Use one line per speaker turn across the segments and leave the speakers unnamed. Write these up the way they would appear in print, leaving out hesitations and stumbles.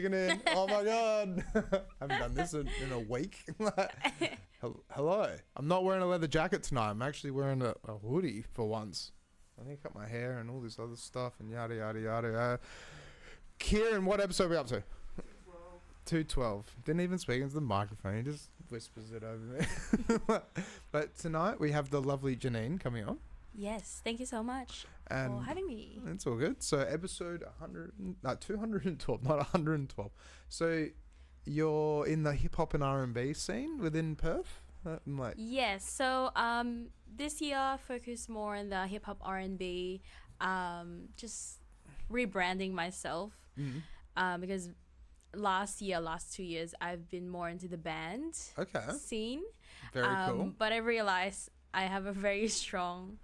In. Oh my god. I haven't done this in a week. Hello. I'm not wearing a leather jacket tonight. I'm actually wearing a hoodie for once. I think I cut my hair and all this other stuff and yada yada yada. Kieran, what episode are we up to? 212. Didn't even speak into the microphone. He just whispers it over me. But tonight we have the lovely Janine coming on.
Yes, thank you so much for having me.
It's all good. So episode 212, not 112. So you're in the hip hop and R&B scene within Perth?
Yes. So this year focus more on the hip hop R&B, just rebranding myself because last 2 years I've been more into the band scene.
Very cool.
But I realized I have a very strong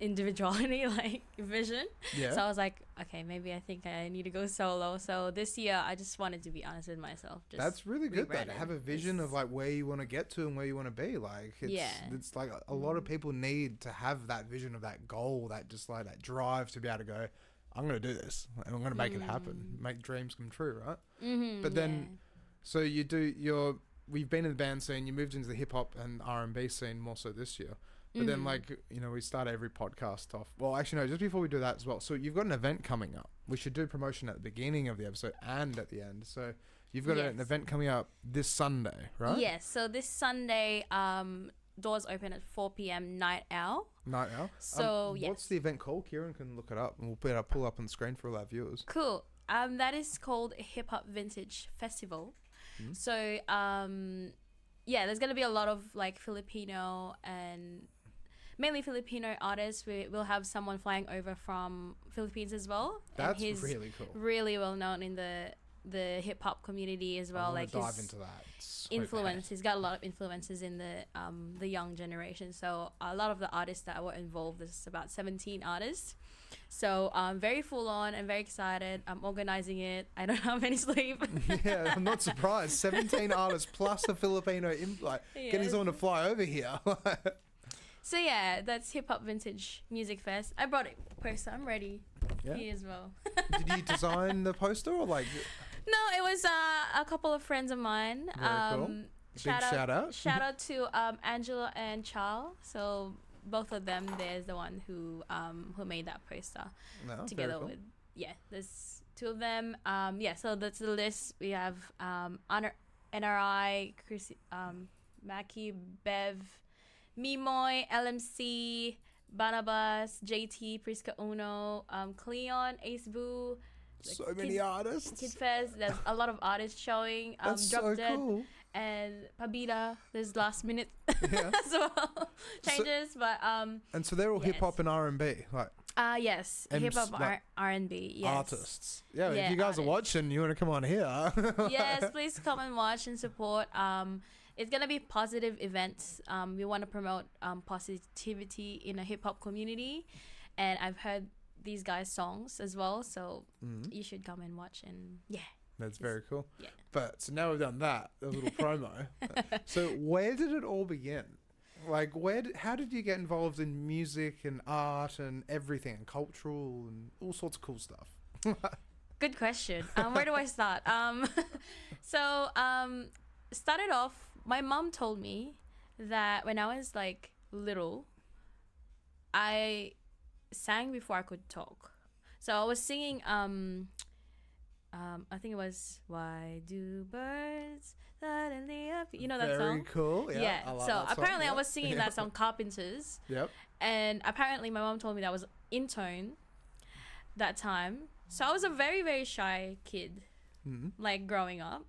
individuality vision. So I was like, okay, maybe I think I need to go solo. So this year I just wanted to be honest with myself.
That's really good though, to have a vision of like where you want to get to and where you want to be. Like it's like a lot of people need to have that vision of that goal, that just like that drive to be able to go, I'm going to do this and I'm going to make it happen, make dreams come true, right? But then so we've been in the band scene, you moved into the hip hop and R&B scene more so this year. But then, we start every podcast off. Well, actually, no, just before we do that as well. So you've got an event coming up. We should do promotion at the beginning of the episode and at the end. So you've got an event coming up this Sunday, right?
Yes. So this Sunday, doors open at 4 p.m. Night Owl.
Night Owl.
So,
what's the event called? Kieran can look it up and we'll pull up on the screen for all our viewers.
Cool. That is called Hip Hop Vintage Festival. So, there's going to be a lot of Filipino and mainly Filipino artists. We'll have someone flying over from Philippines as well.
That's
and he's
really cool.
Really well known in the hip hop community as well.
I want to dive into that.
Influence. He's got a lot of influences in the young generation. So a lot of the artists that were involved, there's about 17 artists. So very full on and very excited. I'm organizing it. I don't have any sleep.
Yeah, I'm not surprised. 17 artists plus a Filipino getting someone to fly over here.
So that's Hip Hop Vintage Music Fest. I brought a poster. I'm ready. Here as well.
Did you design the poster or
No, it was a couple of friends of mine.
Very cool. Shout out.
Shout out to Angela and Charles. So both of them, there's the one who made that poster together with there's two of them. So that's the list. We have NRI, Chris, Maki, Bev, Mimoy, LMC, Barnabas, JT, Priska Uno, Cleon, Ace Boo.
So many artists.
Kid Fest. There's a lot of artists showing.
That's
Drop
so
Dead
cool.
And Pabida. There's last minute as well changes, but
And so they're all hip hop and R&B,
yes, hip hop R&B. Yes.
Artists. Yeah, if you guys are watching, you want to come on here.
Yes, please come and watch and support. It's gonna be positive events. We want to promote positivity in a hip hop community, and I've heard these guys' songs as well, so you should come and watch. And
that's very cool.
Yeah.
But so now we've done that, a little promo. So where did it all begin? How did you get involved in music and art and everything, and cultural and all sorts of cool stuff?
Good question. Where do I start? Started off, my mom told me that when I was little, I sang before I could talk. So I was singing I think it was Why Do Birds Suddenly Up, you know that song?
Very cool. Yeah.
I so apparently I was singing that song, Carpenters.
Yep.
And apparently my mom told me that I was in tone that time. So I was a very, very shy kid, growing up.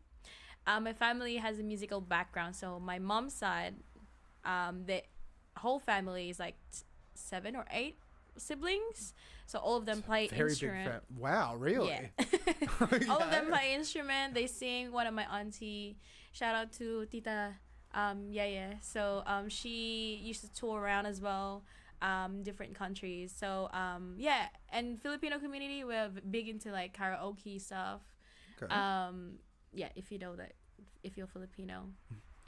My family has a musical background. So my mom's side, the whole family is 7 or 8 siblings. So all of them play instrument.
Wow, really?
Yeah. Okay. All of them play instrument. They sing. One of my auntie, shout out to Tita, So she used to tour around as well, different countries. So and Filipino community, we're big into karaoke stuff.
Okay.
If you know that, if you're Filipino,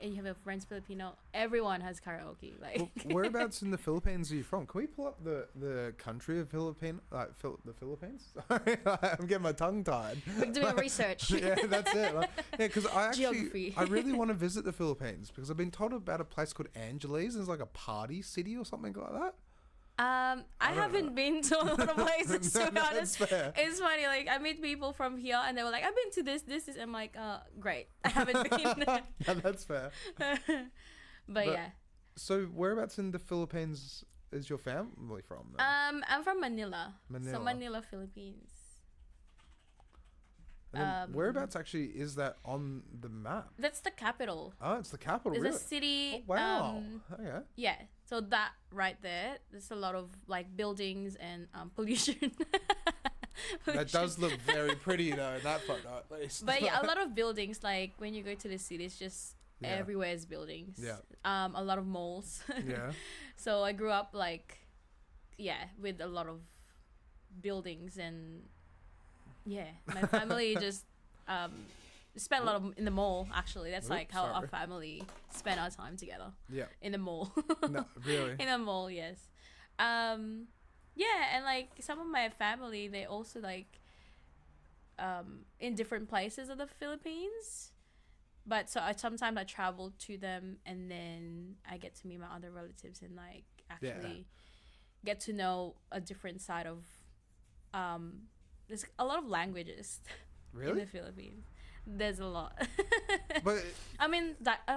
and you have your friends Filipino, everyone has karaoke. Like,
well, whereabouts in the Philippines are you from? Can we pull up the country of the Philippines? Sorry, I'm getting my tongue tied.
We're doing research.
Yeah, that's it. Like, yeah, because
Geography.
I really want to visit the Philippines because I've been told about a place called Angeles. It's like a party city or something like that.
I haven't been to a lot of places, to be honest.
Fair.
It's funny, like, I meet people from here and they were like, I've been to this. I'm like, great. I haven't been.
No, that's fair.
But yeah.
So whereabouts in the Philippines is your family from then?
I'm from Manila.
Manila.
So Manila, Philippines.
And then whereabouts actually is that on the map?
That's the capital.
Oh, it's the capital,
It's
really?
a city.
Oh, wow. Okay.
Yeah. So that right there, there's a lot of like buildings and pollution.
That does look very pretty though, in that photo at least.
But yeah, a lot of buildings. Like when you go to the city, it's just everywhere is buildings.
Yeah.
A lot of malls.
Yeah.
So I grew up like, with a lot of buildings, and my family just spent a lot of in the mall. Actually, that's like how our family spent our time together. Yeah. In the mall.
No, really.
In the mall, yes. And like some of my family, they also like in different places of the Philippines. But so sometimes I travel to them, and then I get to meet my other relatives and like actually get to know a different side of there's a lot of languages in the Philippines. There's a lot.
But
I mean,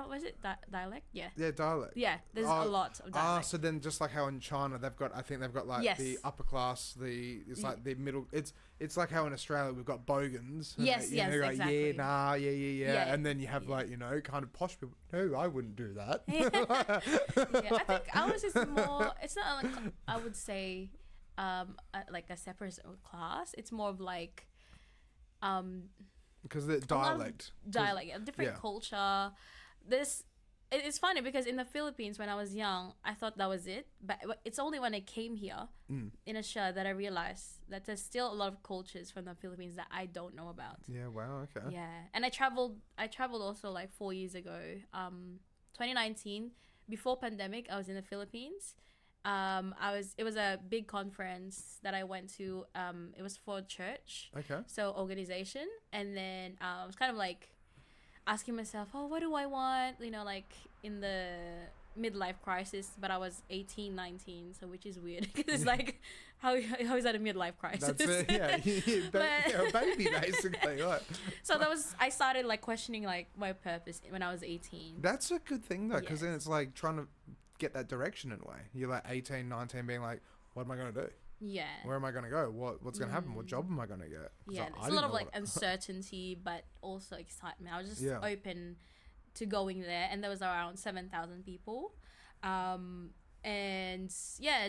was it dialect? Yeah.
Yeah, dialect.
Yeah, there's a lot of dialect.
So then just like how in China I think they've got like the upper class, it's like the middle. It's like how in Australia we've got bogans.
Yes,
like,
exactly.
Yeah, nah, yeah. And then you have like, kind of posh people. No, I wouldn't do that.
Yeah, I think ours is more. It's not like I would say, like a separate class. It's more of like,
because the dialect,
a different culture. It's funny because in the Philippines when I was young, I thought that was it, but it's only when I came here in Asia that I realized that there's still a lot of cultures from the Philippines that I don't know about.
Yeah, wow, okay.
Yeah, and I traveled also like 4 years ago, 2019, before pandemic. I was in the Philippines. It was a big conference that I went to. It was for church.
Okay.
So organization. And then I was kind of like asking myself, oh, what do I want? Like in the midlife crisis, but I was 18, 19, so which is weird because it's like, how is that a midlife crisis?
That's it, yeah. You're a baby basically. Like.
So I started like questioning like my purpose when I was 18.
That's a good thing though, because then it's like trying to get that direction in a way. You're like 18, 19 being like, what am I going to do?
Yeah.
Where am I going to go? What's going to happen? What job am I going to get?
Yeah, there's a lot of like uncertainty, but also excitement. I was just open to going there, and there was around 7,000 people. And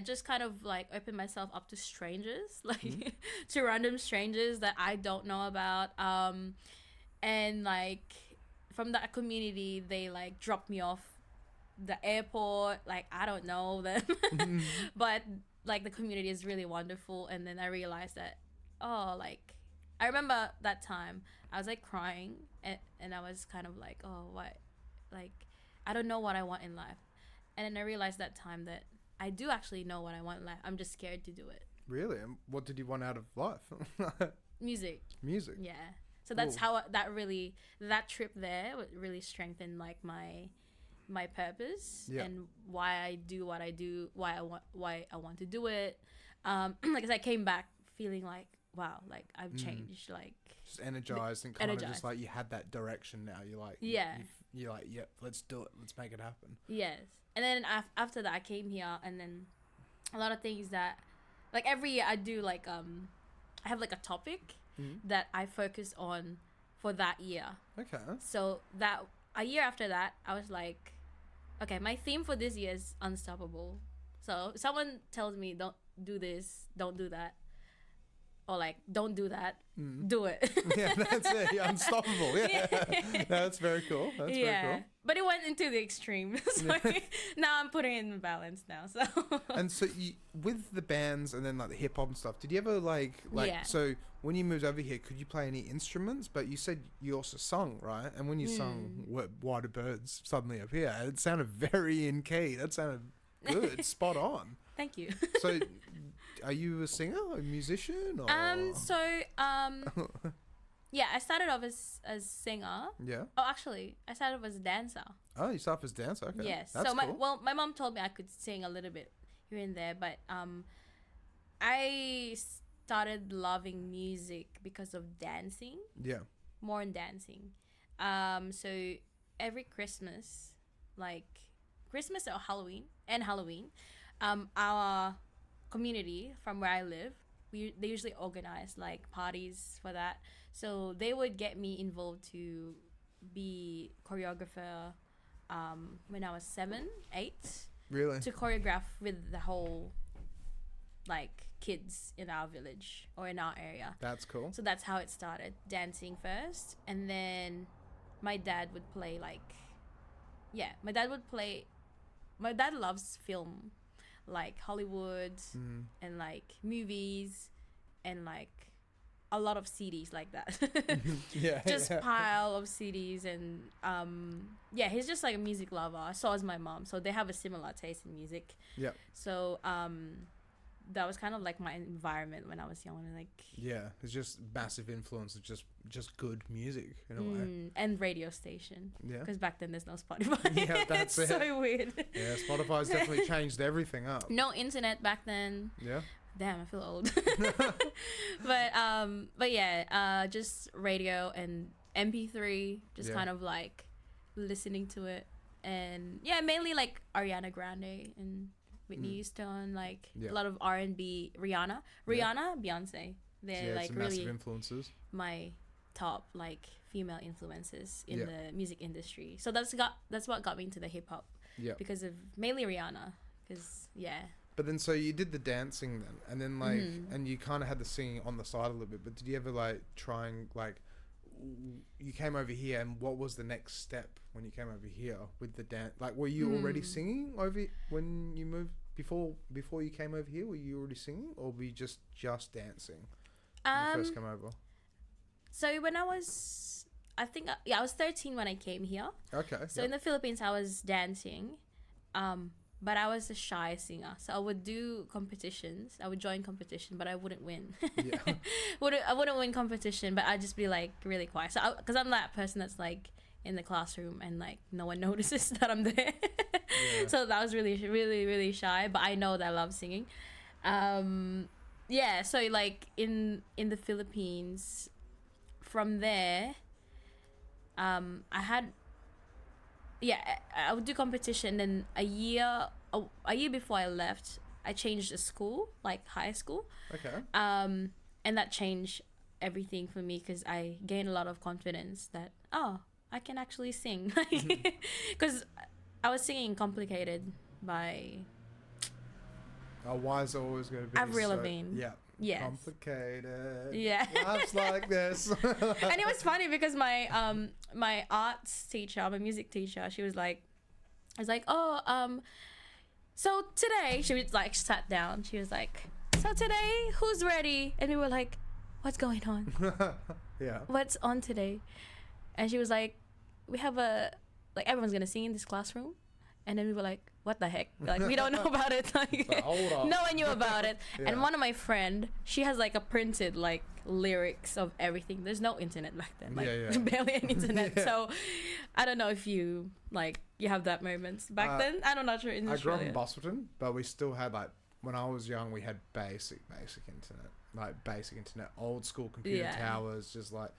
just kind of like open myself up to strangers, like to random strangers that I don't know about. And like from that community, they like dropped me off the airport. Like I don't know them, but like the community is really wonderful. And then I realized that, like I remember that time I was like crying, and I was kind of like, what, like I don't know what I want in life. And then I realized that time that I do actually know what I want in life. I'm just scared to do it. Really? And
what did you want out of life?
Music.
Yeah.
So that's how that trip there really strengthened like my purpose and why I do what I do, why I want to do it. Like as I came back feeling like, wow, like I've changed, like
just energized and kind of just like you had that direction now. You're like, you're like, yep, let's do it. Let's make it happen.
Yes. And then after that I came here, and then a lot of things that like every year I do like I have like a topic that I focus on for that year. Okay. So that a year after that I was like, okay, my theme for this year is unstoppable. So if someone tells me don't do this, don't do that, or like don't do that, do it.
Yeah, that's it. You're unstoppable. Yeah. No, that's very cool. That's very cool.
But it went into the extreme. So now I'm putting it in balance now. So
and so you, with the bands and then like the hip hop and stuff, did you ever like so when you moved over here, could you play any instruments? But you said you also sung, right? And when you sung Why Do Birds Suddenly Appear, it sounded very in key. That sounded good. Spot on.
Thank you.
So are you a singer, a musician, or
yeah, I started off as singer.
Yeah.
Oh, actually, I started off as a dancer.
Oh, you started off as dancer. Okay.
Yes.
That's
so
cool.
my mom told me I could sing a little bit here and there, but I started loving music because of dancing.
Yeah.
More in dancing. So every Christmas, like Christmas or Halloween, our community from where I live, they usually organize like parties for that. So they would get me involved to be choreographer when I was 7, 8.
Really?
To choreograph with the whole like kids in our village or in our area.
That's cool.
So that's how it started, dancing first, and then my dad would play my dad loves film, like Hollywood and like movies and like a lot of CDs like that. Just pile of CDs and he's just like a music lover. So is my mom. So they have a similar taste in music.
Yeah.
So that was kind of like my environment when I was young. And like
it's just massive influence of just good music in a way.
And radio station. Yeah. Because back then there's no Spotify.
Yeah, that's
it's so weird.
Yeah, Spotify's definitely changed everything up.
No internet back then.
Yeah.
Damn, I feel old. But yeah, just radio and MP3, just kind of like listening to it, and mainly like Ariana Grande and Whitney Houston, like a lot of R&B, Rihanna, Beyonce. They're like
some
really
massive influences.
My top like female influences in the music industry. So that's what got me into the hip hop. Yeah. Because of mainly Rihanna, because
But then, so you did the dancing then, and then like, and you kind of had the singing on the side a little bit. But did you ever like try and like, you came over here, and what was the next step when you came over here with the dance? Like, were you already singing when you moved before you came over here? Were you already singing, or were you just dancing when you first came over?
So when I was, I think I was 13 when I came here.
Okay.
So in the Philippines, I was dancing. But I was a shy singer, so I would do competitions. I would join competition, but I wouldn't win. Yeah. I wouldn't win competition, but I'd just be like really quiet. So, because I'm that person that's like in the classroom and like no one notices that I'm there. So that was really, really, really shy. But I know that I love singing. So like in the Philippines, from there, I had. Yeah, I would do competition. Then a year before I left, I changed the school, like high school.
Okay.
And that changed everything for me because I gained a lot of confidence that I can actually sing, because I was singing Complicated by.
Why is it always going to be?
Avril Lavigne.
Yeah.
Yes.
Complicated.
Yeah.
Life's like this.
And it was funny because my my arts teacher, my music teacher, she was like, so today, she was like sat down. She was like, so today, who's ready? And we were like, what's going on?
Yeah.
What's on today? And she was like, we have everyone's gonna sing in this classroom. And then we were like, what the heck? Like, we don't know about it. Like,
hold on.
No one knew about it. Yeah. And one of my friend, she has like a printed like lyrics of everything. There's no internet back then. Like barely any internet. So I don't know if you have that moment back then. I don't know. In
I grew up in Bustleton, but we still had like, when I was young, we had basic internet. Like basic internet, old school computer towers, just like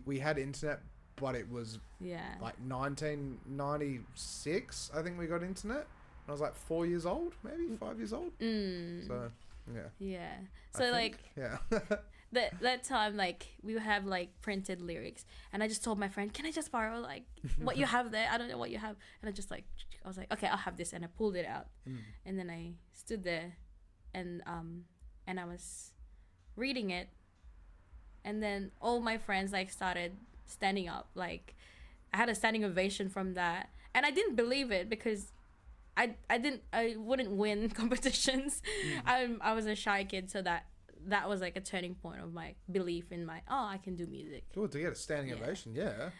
we had internet. But it was like 1996, I think we got internet. And I was like 4 years old, maybe 5 years old. So, yeah.
Yeah. So, that time, like, we would have, like, printed lyrics. And I just told my friend, can I just borrow, like, what you have there? I don't know what you have. And I was like, okay, I'll have this. And I pulled it out. And then I stood there. And I was reading it, and then all my friends like started standing up. Like I had a standing ovation from that, and I didn't believe it because I wouldn't win competitions. I was a shy kid, so that was like a turning point of my belief in I can do music.
Cool to get a standing ovation. Yeah.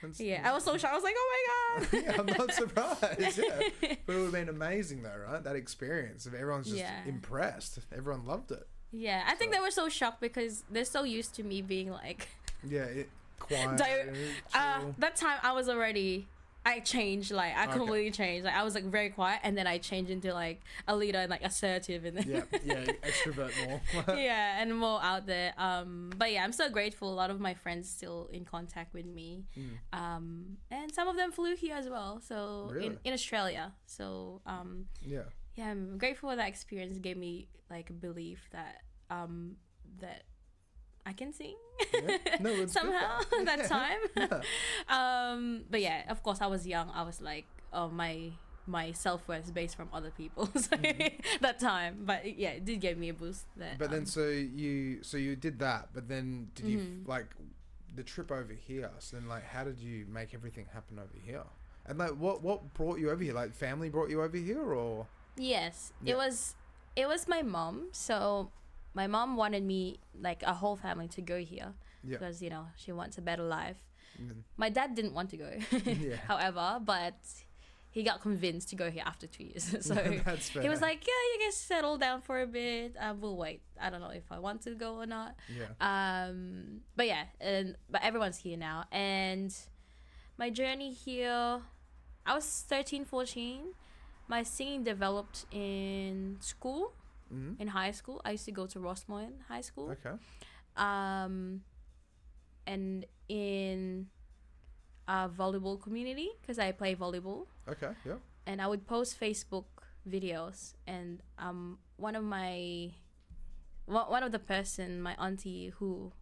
I was so shy. I was like, oh my god.
Yeah, I'm not surprised. Yeah, but it would have been amazing though, right? That experience of everyone's just impressed. Everyone loved it.
Yeah, I think they were so shocked because they're so used to me being like.
Quiet.
That time I changed, like I completely changed. Like I was like very quiet, and then I changed into like a leader and like assertive, and then
extrovert more.
And more out there. But yeah, I'm so grateful. A lot of my friends still in contact with me, and some of them flew here as well. So
really?
in Australia. So I'm grateful for that experience. It gave me like a belief that that I can sing somehow that time. But yeah, of course I was young. I was like, oh, my self-worth is based from other people that time. But yeah, it did give me a boost.
But then so you did that, but then did you like the trip over here? So then like how did you make everything happen over here? And like what brought you over here? Like family brought you over here, or?
Yes, it was my mom. So my mom wanted me, like a whole family, to go here because she wants a better life. My dad didn't want to go, however, but he got convinced to go here after 2 years. So
that's fair.
He was like, yeah, you guys settle down for a bit. We'll wait. I don't know if I want to go or not. But yeah, but everyone's here now. And my journey here, I was 13, 14. My singing developed in school. In high school. I used to go to Rossmoyne High School.
Okay.
And in a volleyball community, because I play volleyball.
Okay, yeah.
And I would post Facebook videos, and one of the person, my auntie who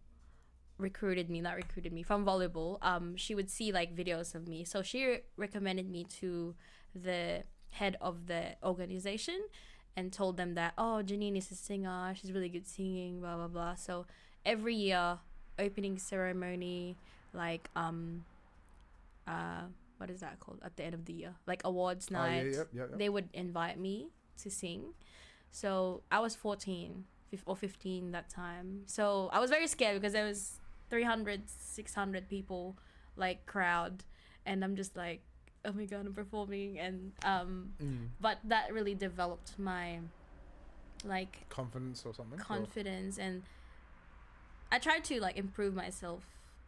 recruited me from volleyball, she would see like videos of me, so she recommended me to the head of the organization and told them that, oh, Janine is a singer, she's really good singing, blah blah blah. So every year, opening ceremony, like what is that called at the end of the year, like awards night, they would invite me to sing. So I was 14 or 15 that time, so I was very scared because there was 300 600 people like crowd, and I'm just like, oh my god, I'm performing. And but that really developed my like
confidence or something,
and I tried to like improve myself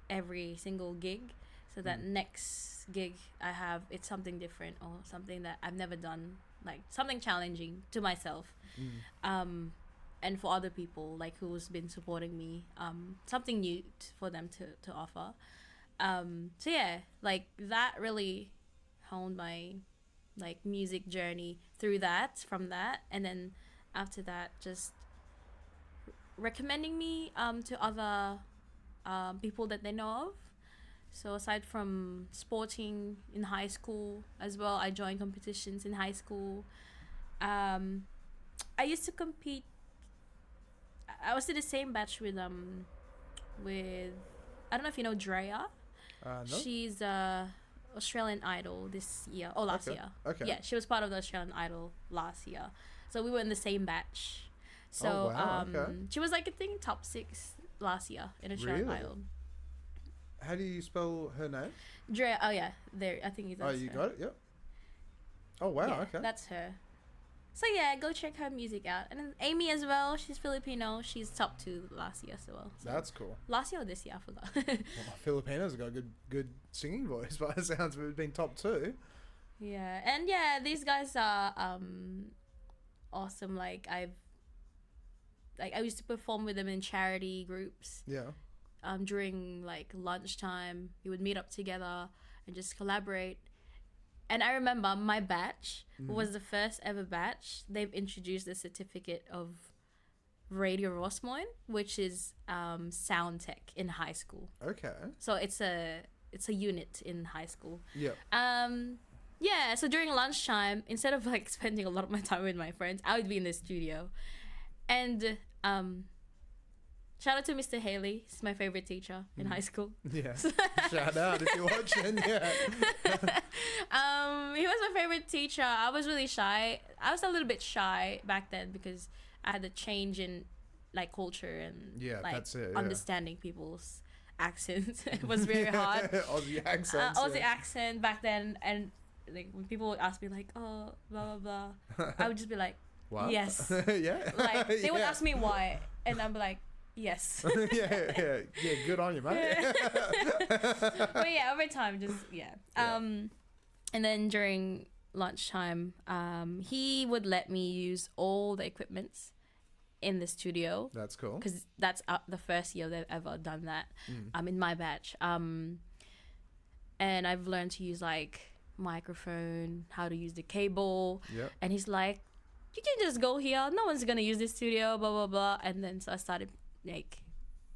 every single gig, so that next gig I have, it's something different or something that I've never done, like something challenging to myself, and for other people like who's been supporting me, something new for them to offer. So yeah, like that really honed my like music journey from that, and then after that just recommending me to other people that they know of. So aside from sporting in high school as well, I joined competitions in high school. I used to compete. I was in the same batch with I don't know if you know Drea.
No.
She's Australian Idol this year or last year.
Okay.
Yeah, she was part of the Australian Idol last year. So we were in the same batch. So
oh, wow. Okay.
She was like I think top 6 last year in Australian Idol.
How do you spell her name?
Drea. Oh yeah, there. I think that's
you
her.
got it. Yep. Oh wow.
Yeah,
okay.
That's her. So yeah, go check her music out. And then Amy as well. She's Filipino. She's top 2 last year as well. So
that's cool.
Last year or this year, I forgot.
Well, Filipinos have got a good singing voice, by the sounds of it, being top 2.
Yeah, and yeah, these guys are awesome. Like I used to perform with them in charity groups.
Yeah.
During like lunchtime, we would meet up together and just collaborate. And I remember my batch was the first ever batch. They've introduced the certificate of Radio Rossmoyne, which is sound tech in high school.
Okay.
So it's a unit in high school.
Yeah.
Yeah. So during lunchtime, instead of like spending a lot of my time with my friends, I would be in the studio, and Shout out to Mr. Haley. He's my favorite teacher in high school.
Yeah. Shout out if you're watching. Yeah.
He was my favorite teacher. I was really shy. I was a little bit shy back then because I had a change in like culture and like
that's it,
understanding people's accents. It was very hard.
Aussie accents.
Aussie accent back then, and like when people would ask me like, oh, blah blah blah, I would just be like,
what?
Yes.
Yeah.
Like they would ask me why, and I'm like, yes.
yeah. Good on you, mate.
But yeah, over time, just and then during lunchtime, he would let me use all the equipments in the studio.
That's cool.
Because that's the first year they've ever done that. In my batch. And I've learned to use like microphone, how to use the cable.
Yep.
And he's like, you can just go here. No one's gonna use this studio. Blah blah blah. And then so I started like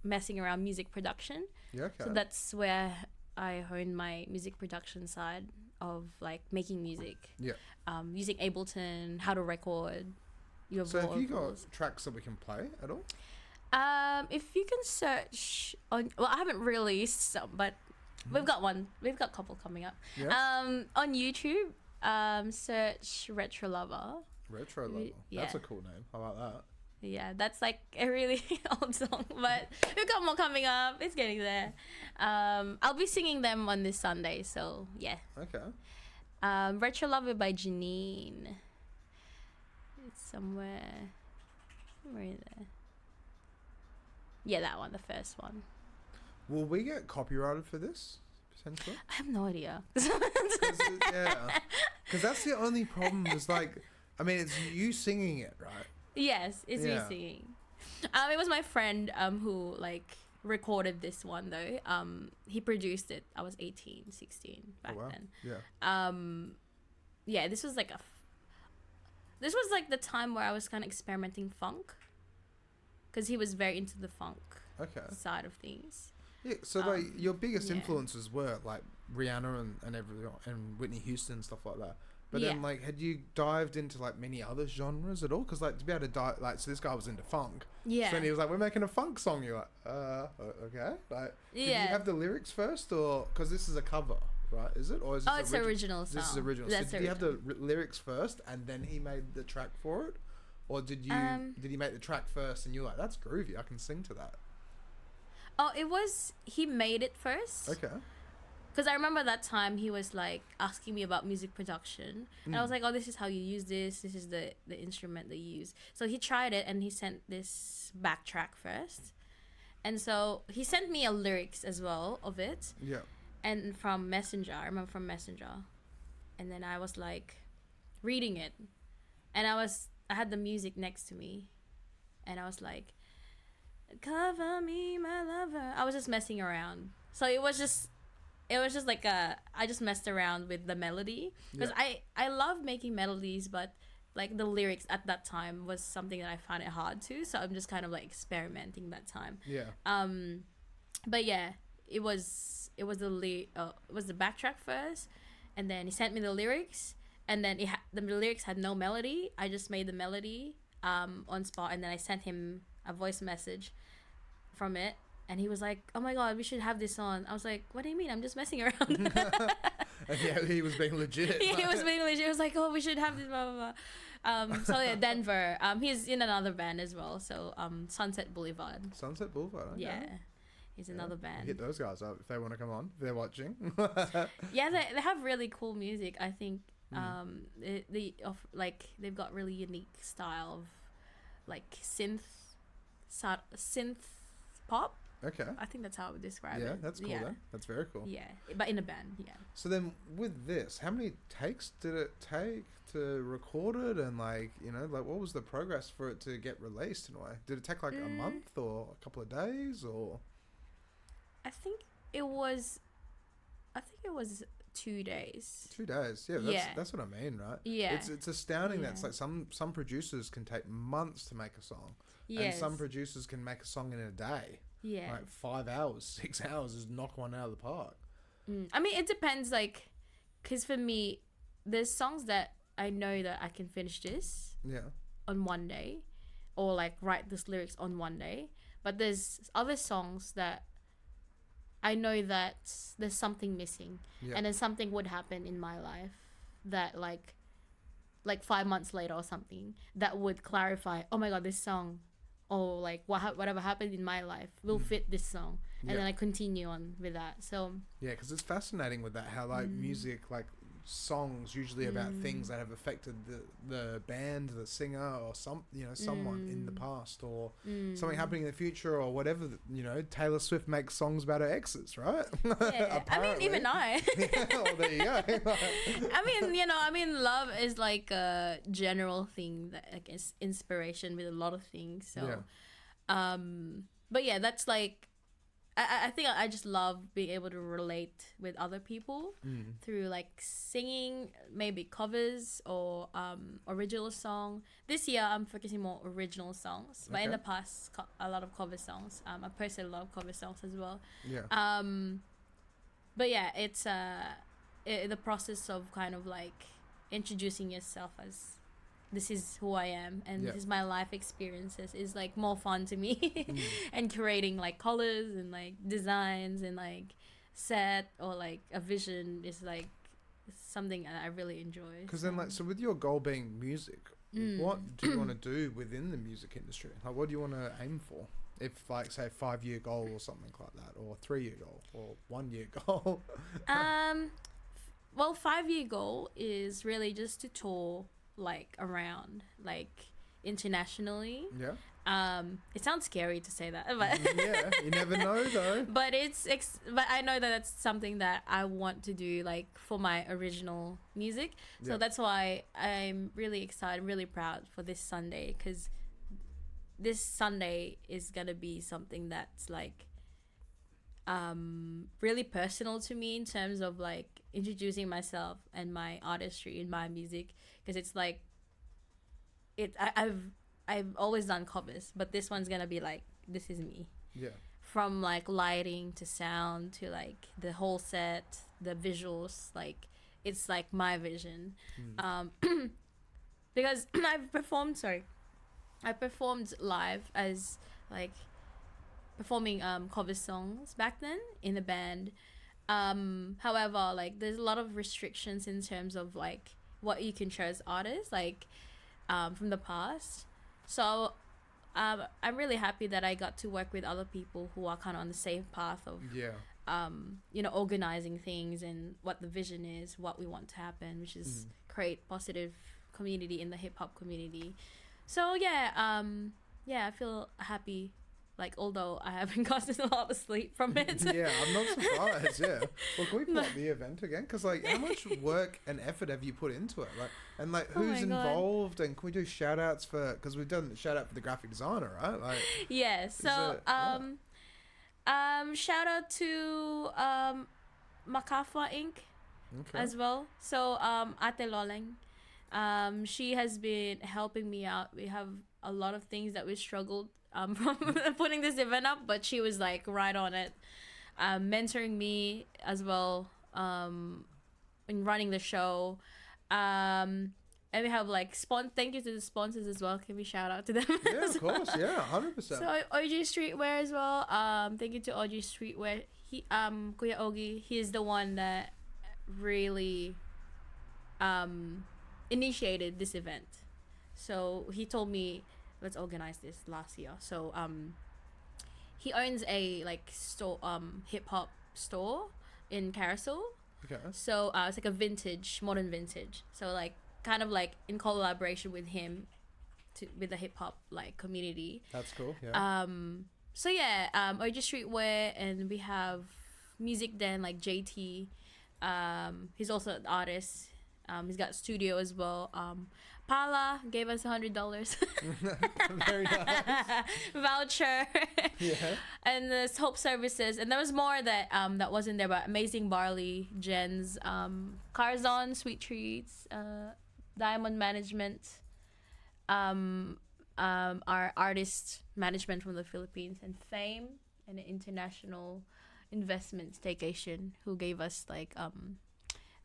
messing around music production.
Yeah. Okay.
So that's where I honed my music production side of like making music.
Yeah.
Using Ableton, how to record your
vocals. So have you got
vocals.
tracks that we can play at all?
If you can search on, well, I haven't released some, but we've got one. We've got a couple coming up.
Yeah.
On YouTube, search Retro Lover.
Retro Lover.
Yeah.
That's a cool name. I like that.
Yeah, that's like a really old song, but we've got more coming up. It's getting there. I'll be singing them on this Sunday, so yeah.
Okay.
Retro Lover by Janine. It's somewhere in there. Yeah, that one, the first one.
Will we get copyrighted for this, potentially?
I have no idea.
Yeah. Because that's the only problem is like, I mean, it's you singing it, right?
Yes, it's me singing. It was my friend who like recorded this one though. He produced it. I was 18, 16 back then.
Yeah.
Yeah, this was like the time where I was kind of experimenting funk. Because he was very into the funk side of things.
Yeah, so like your biggest influences were like Rihanna and everyone and Whitney Houston and stuff like that. But then like, had you dived into like many other genres at all? Because like to be able to dive, like, so this guy was into funk. Yeah. So then he was like, we're making a funk song. You're like, okay. Like, did you have the lyrics first, or because this is a cover, right? Is it, or is this
it's original song?
This is original.
That's
so did you have the lyrics first, and then he made the track for it? Or did you did he make the track first and you're like, that's groovy, I can sing to that?
Oh, he made it first.
Okay.
Because I remember that time he was like asking me about music production. And I was like, oh, this is how you use this. This is the instrument that you use. So he tried it and he sent this backtrack first. And so he sent me a lyrics as well of it.
Yeah.
And from Messenger. I remember from Messenger. And then I was like reading it. And I had the music next to me, and I was like, cover me, my lover. I was just messing around. So it was just like I just messed around with the melody. Because I love making melodies, but like the lyrics at that time was something that I found it hard to. So I'm just kind of like experimenting that time.
Yeah.
But yeah, it was the backtrack first, and then he sent me the lyrics. And then the lyrics had no melody. I just made the melody on spot, and then I sent him a voice message from it. And he was like, oh my God, we should have this on. I was like, what do you mean? I'm just messing around.
And yeah, he was being legit.
He was being legit. He was like, oh, we should have this, blah, blah, blah. So yeah, Denver. He's in another band as well. So Sunset Boulevard.
Sunset Boulevard, okay.
Yeah. He's another band.
Hit those guys up if they want to come on, if they're watching.
Yeah, they have really cool music, I think. They've got really unique style of like synth pop.
Okay.
I think that's how I would describe it.
Yeah, that's cool. Then. That's very cool.
Yeah, but in a band. Yeah.
So then, with this, how many takes did it take to record it, and like, you know, like what was the progress for it to get released in a way? Did it take like a month or a couple of days, or?
I think it was 2 days.
2 days, that's what I mean, right?
Yeah,
it's astounding that it's like some producers can take months to make a song, and some producers can make a song in a day.
Yeah,
like 5 hours, 6 hours is knock one out of the park.
I mean, it depends, like, because for me, there's songs that I know that I can finish this on one day, or like write this lyrics on one day. But there's other songs that I know that there's something missing, and then something would happen in my life that like 5 months later or something that would clarify, oh my god, this song, or like whatever happened in my life will fit this song, and then I continue on with that. So
yeah, because it's fascinating with that, how like music, like songs usually about things that have affected the band, the singer, or someone in the past, or something happening in the future, or whatever. Taylor Swift makes songs about her exes, right?
Yeah. I mean, even I.
Well, there you go.
I mean, love is like a general thing that like is inspiration with a lot of things. So, but yeah, that's like. I think I just love being able to relate with other people through like singing, maybe covers or original song. This year I'm focusing more original songs, but in the past a lot of cover songs. I personally love cover songs as well. Yeah. But yeah, it's the process of kind of like introducing yourself as this is who I am and this is my life experiences is like more fun to me. And creating like colors and like designs and like set or like a vision is like something I really enjoy.
Because then like, so with your goal being music, what do you want to do within the music industry? Like what do you want to aim for? If like say 5-year goal or something like that, or 3-year goal or 1-year goal?
Well, 5-year goal is really just to tour like around like internationally. It sounds scary to say that, but
you never know though.
But but I know that that's something that I want to do like for my original music. So that's why I'm really excited, really proud for this Sunday, because this Sunday is gonna be something that's like really personal to me in terms of like introducing myself and my artistry in my music, because it's like I've always done covers, but this one's gonna be like, this is me. From like lighting to sound to like the whole set, the visuals, like it's like my vision. Because I performed live as like performing cover songs back then in a band. However, like there's a lot of restrictions in terms of like what you can show as artists, like from the past. So I'm really happy that I got to work with other people who are kind of on the same path of organizing things and what the vision is, what we want to happen, which is create positive community in the hip-hop community. So I feel happy, like although I haven't gotten a lot of sleep from it.
I'm not surprised. Well, can we pull up the event again? Because like, how much work and effort have you put into it? Like, and like, who's involved? And can we do shout outs for? Because we've done the shout out for the graphic designer, right? Like,
So shout out to Makafa Inc. As well. So Ate Loleng, she has been helping me out. We have a lot of things that we struggled from putting this event up, but she was like right on it, mentoring me as well in running the show. And we have like thank you to the sponsors as well. Can we shout out to them?
Yeah, of course. Yeah, 100%.
So OG Streetwear as well. Thank you to OG Streetwear. He Kuya Ogi, he is the one that really initiated this event. So he told me, let's organize this last year. So he owns a like store, hip hop store in Carousel. So it's like a modern vintage. So like kind of like in collaboration with him with the hip hop like community.
That's cool.
So OG Streetwear, and we have Music Den like JT. He's also an artist. He's got a studio as well. Pala gave us $100
Very nice.
voucher. And there's Hope Services, and there was more that that wasn't there, but Amazing Barley, Jen's, Carzon, Sweet Treats, Diamond Management, our artist management from the Philippines, and Fame, and an international investment staycation who gave us like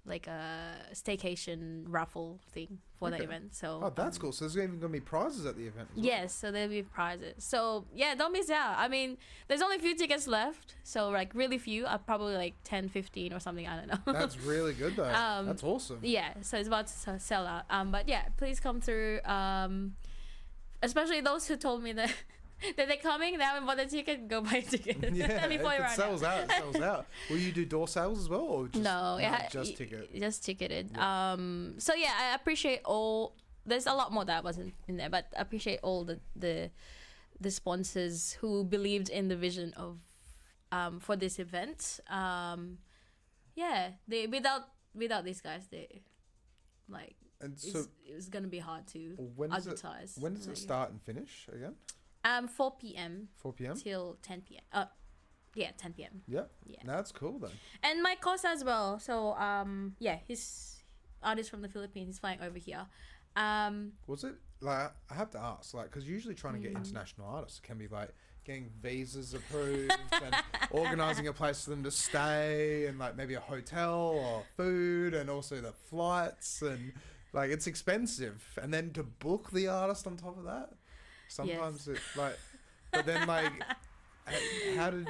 like a staycation raffle thing for the event. So
that's cool. So there's even going to be prizes at the event as well.
Yes, so there'll be prizes. So yeah, don't miss out. I mean, there's only a few tickets left, so like really few. Probably like 10, 15 or something. I don't know.
That's really good though. That's awesome.
Yeah, so it's about to sell out. But yeah, please come through. Especially those who told me that that they're coming, they haven't bought a ticket, go buy a ticket.
Yeah, if it sells out, it sells out. Will you do door sales as well, or just, just ticket?
Just ticketed. Yeah. So yeah, I appreciate all. There's a lot more that wasn't in there, but I appreciate all the sponsors who believed in the vision of for this event. Yeah, they without these guys, they like. And so it was gonna be hard to advertise.
When does it start and finish again?
4 p.m.
4 p.m.
till 10 p.m. Yeah, 10 p.m.
Yeah. That's cool then.
And my course as well. So he's artist from the Philippines. He's flying over here.
Was it like, I have to ask, like, because usually trying to get international artists can be like getting visas approved and organizing a place for them to stay, and like maybe a hotel or food, and also the flights, and like it's expensive, and then to book the artist on top of that. Sometimes it's like, but then like, how did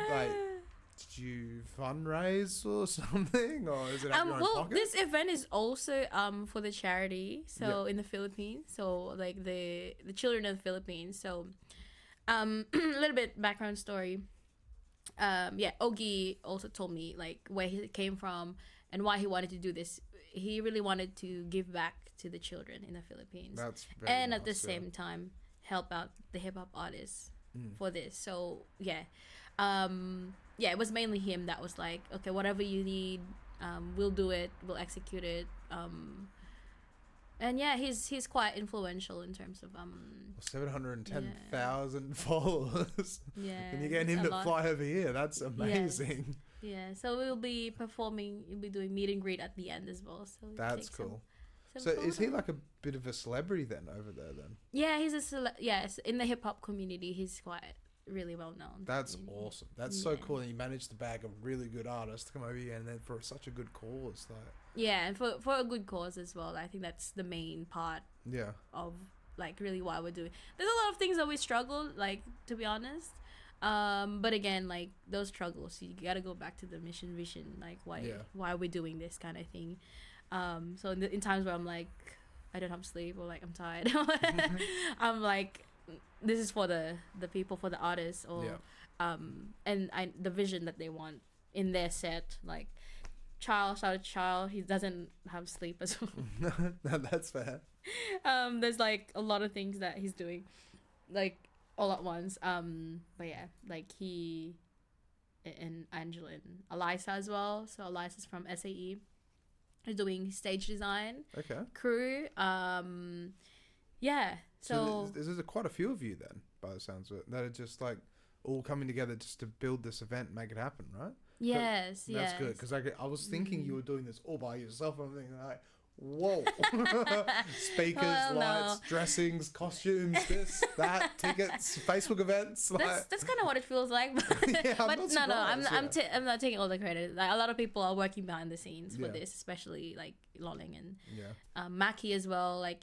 you fundraise or something, or is it out your own pocket?
This event is also for the charity, so in the Philippines, so like the children of the Philippines. So a little bit background story. Ogie also told me like where he came from and why he wanted to do this. He really wanted to give back to the children in the Philippines.
That's very
and
nice,
at the same time help out the hip hop artists for this. So it was mainly him that was like, okay, whatever you need, we'll do it, we'll execute it. And yeah, he's quite influential in terms of
710,000 followers.
Yeah,
and you're getting him to fly over here. That's amazing.
Yeah, so we'll be doing meet and greet at the end as well. So
that's cool. So is he like a bit of a celebrity then over there then?
Yeah, he's yes, in the hip hop community, he's quite really well known.
That's awesome. That's so cool. And you managed to bag a really good artist to come over here, and then for such a good cause, like. Yeah,
and for a good cause as well. I think that's the main part.
Yeah.
Of like really why we're doing. There's a lot of things that we struggle, like, to be honest. But again, like those struggles, you gotta go back to the mission vision, like why are we doing this kind of thing. So in times where I'm like, I don't have sleep, or like I'm tired, I'm like, this is for the people, for the artists, or and the vision that they want in their set. Like shout out Child, he doesn't have sleep as well.
That's fair.
There's like a lot of things that he's doing, like all at once. But yeah, like he and Angela and Eliza as well. So Eliza's from SAE. He's doing stage design.
Okay.
Crew. Yeah. So
there's quite a few of you then, by the sounds of it, that are just like all coming together just to build this event, make it happen, right?
Yes.
That's good, because I was thinking you were doing this all by yourself. I'm thinking like, whoa. Speakers, lights, dressings, costumes, this, that, tickets, Facebook events. Like.
That's kind of what it feels like. I'm not taking all the credit. Like a lot of people are working behind the scenes for this, especially like Loling and Maki as well. Like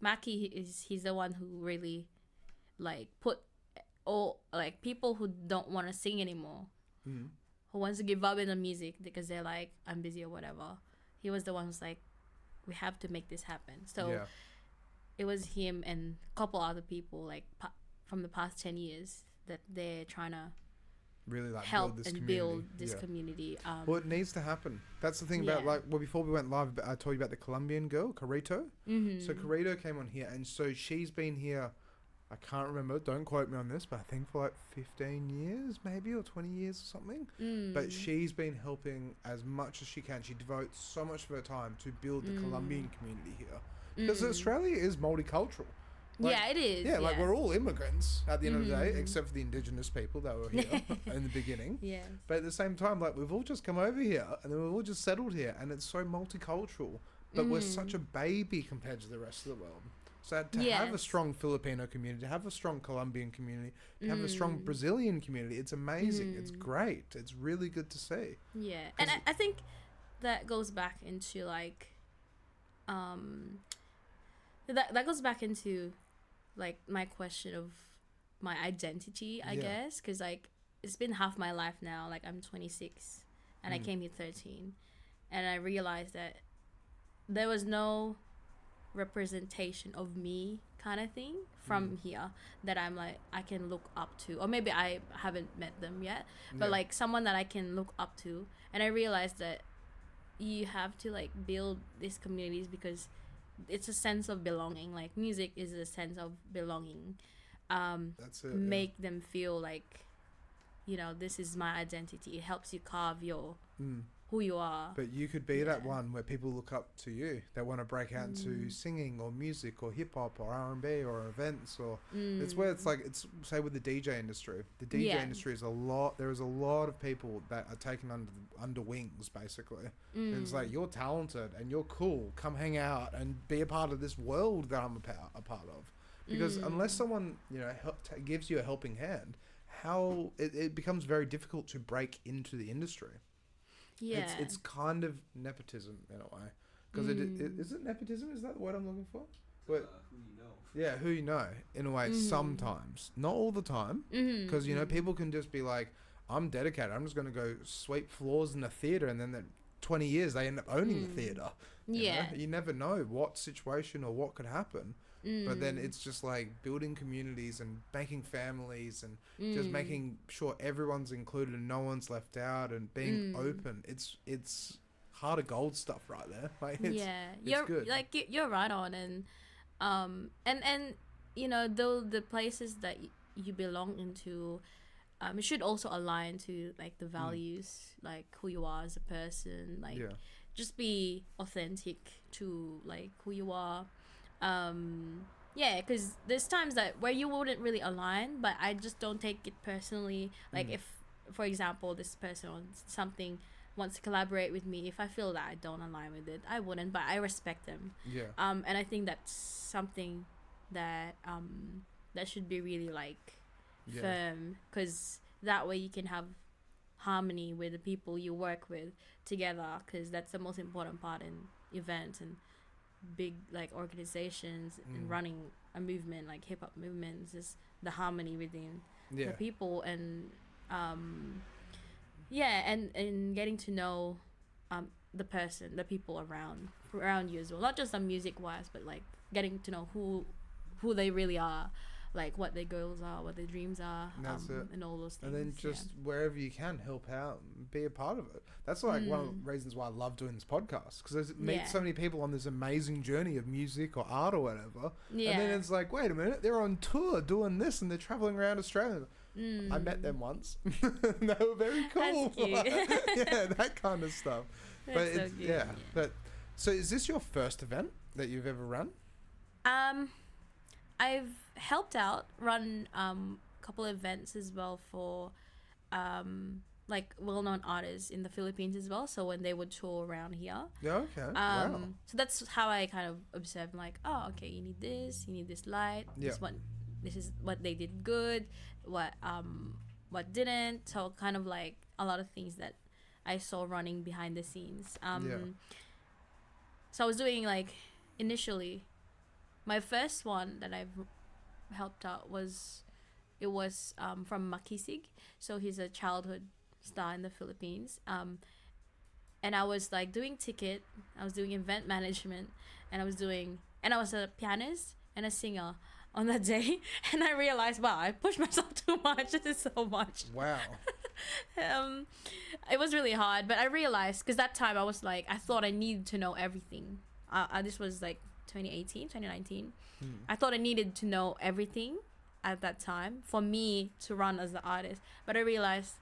Maki he's the one who really like put all like people who don't want to sing anymore, who wants to give up in the music because they're like, I'm busy or whatever. He was the one who's like, we have to make this happen. So it was him and a couple other people like from the past 10 years that they're trying to
really like
help
build
this community.
Well, it needs to happen. That's the thing about before we went live, I told you about the Colombian girl, Carito. So Carito came on here, and so she's been here, I can't remember, don't quote me on this, but I think for like 15 years maybe, or 20 years or something. But she's been helping as much as she can. She devotes so much of her time to build the Colombian community here, because Australia is multicultural. Like,
it is.
Yeah, like we're all immigrants at the end of the day, except for the indigenous people that were here in the beginning.
Yeah.
But at the same time, like we've all just come over here, and then we've all just settled here, and it's so multicultural. But we're such a baby compared to the rest of the world. So to have a strong Filipino community, to have a strong Colombian community, to have a strong Brazilian community, it's amazing. It's great. It's really good to see.
Yeah, and I think that goes back into like that goes back into like my question of my identity, I guess, because like it's been half my life now. Like I'm 26 and I came here 13, and I realized that there was no representation of me kind of thing from here that I'm like I can look up to, or maybe I haven't met them yet, but like someone that I can look up to. And I realized that you have to like build these communities because it's a sense of belonging. Like music is a sense of belonging.
That's it.
Make them feel like, you know, this is my identity. It helps you carve your who you are.
But you could be that one where people look up to you. They want to break out into singing or music or hip hop or R&B or events, or it's where it's like, it's say with the DJ industry. The DJ industry is there is a lot of people that are taken under wings basically. And it's like, you're talented and you're cool. Come hang out and be a part of this world that I'm a part of. Because unless someone, you know, gives you a helping hand, how it becomes very difficult to break into the industry.
Yeah,
it's kind of nepotism in a way, because is it nepotism? Is that the word I'm looking for? But
who you know.
Yeah, who you know in a way. Sometimes, not all the time, because you know people can just be like, I'm dedicated. I'm just going to go sweep floors in a theater, and then in 20 years they end up owning the theater. You know? You never know what situation or what could happen. But then it's just like building communities and making families and just making sure everyone's included and no one's left out and being open. It's heart of gold stuff right there. Like it's good.
Like you're right on, and you know, though the places that you belong into, it should also align to like the values, like who you are as a person. Like just be authentic to like who you are. Because there's times that where you wouldn't really align, but I just don't take it personally. Like if, for example, this person wants to collaborate with me, if I feel that I don't align with it, I wouldn't, but I respect them. And I think that's something that that should be really like firm, because that way you can have harmony with the people you work with together, because that's the most important part in events and big like organizations and running a movement like hip-hop movements, is the harmony within the people, and and getting to know the person, the people around you as well, not just on music wise, but like getting to know who they really are, like what their goals are, what their dreams are, and all those things.
And then just wherever you can help out and be a part of it. That's like one of the reasons why I love doing this podcast, because I meet so many people on this amazing journey of music or art or whatever. And then it's like, wait a minute, they're on tour doing this and they're traveling around Australia. I met them once. They were very cool. That kind of stuff. But it's but so is this your first event that you've ever run?
I've helped out run a couple of events as well for like well-known artists in the Philippines as well, so when they would tour around here.
Wow.
So that's how I kind of observed, like, oh, okay, you need this light, this is what they did good, what didn't. So kind of like a lot of things that I saw running behind the scenes. So I was doing like initially, my first one that I've helped out was from Makisig. So he's a childhood star in the Philippines. And I was like doing ticket, I was doing event management, and I was a pianist and a singer on that day. And I realized, wow, I pushed myself too much. This is so much.
Wow.
It was really hard, but I realized, because that time I was like, I thought I needed to know everything. This was like 2019. I thought I needed to know everything at that time for me to run as the artist. But I realized,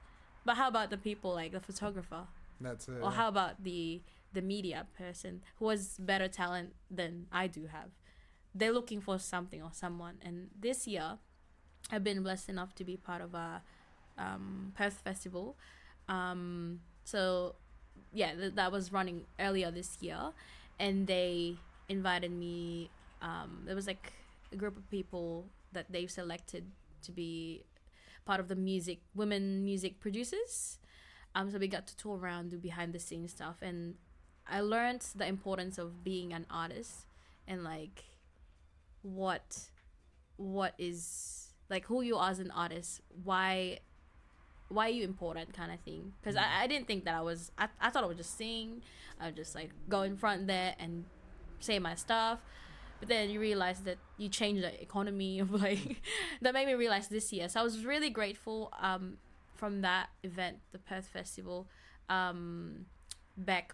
but how about the people, like the photographer?
That's it.
Or how about the media person who has better talent than I do have? They're looking for something or someone. And this year, I've been blessed enough to be part of a Perth festival. So yeah, that was running earlier this year, and they invited me. There was like a group of people that they've selected to be part of the women music producers. So we got to tour around, do behind the scenes stuff, and I learned the importance of being an artist, and like what is like who you are as an artist, why are you important, kind of thing. Because I didn't think that I thought I would just sing, I would just like go in front there and say my stuff. But then you realize that you change the economy of like that made me realize this year. So I was really grateful from that event, the Perth Festival.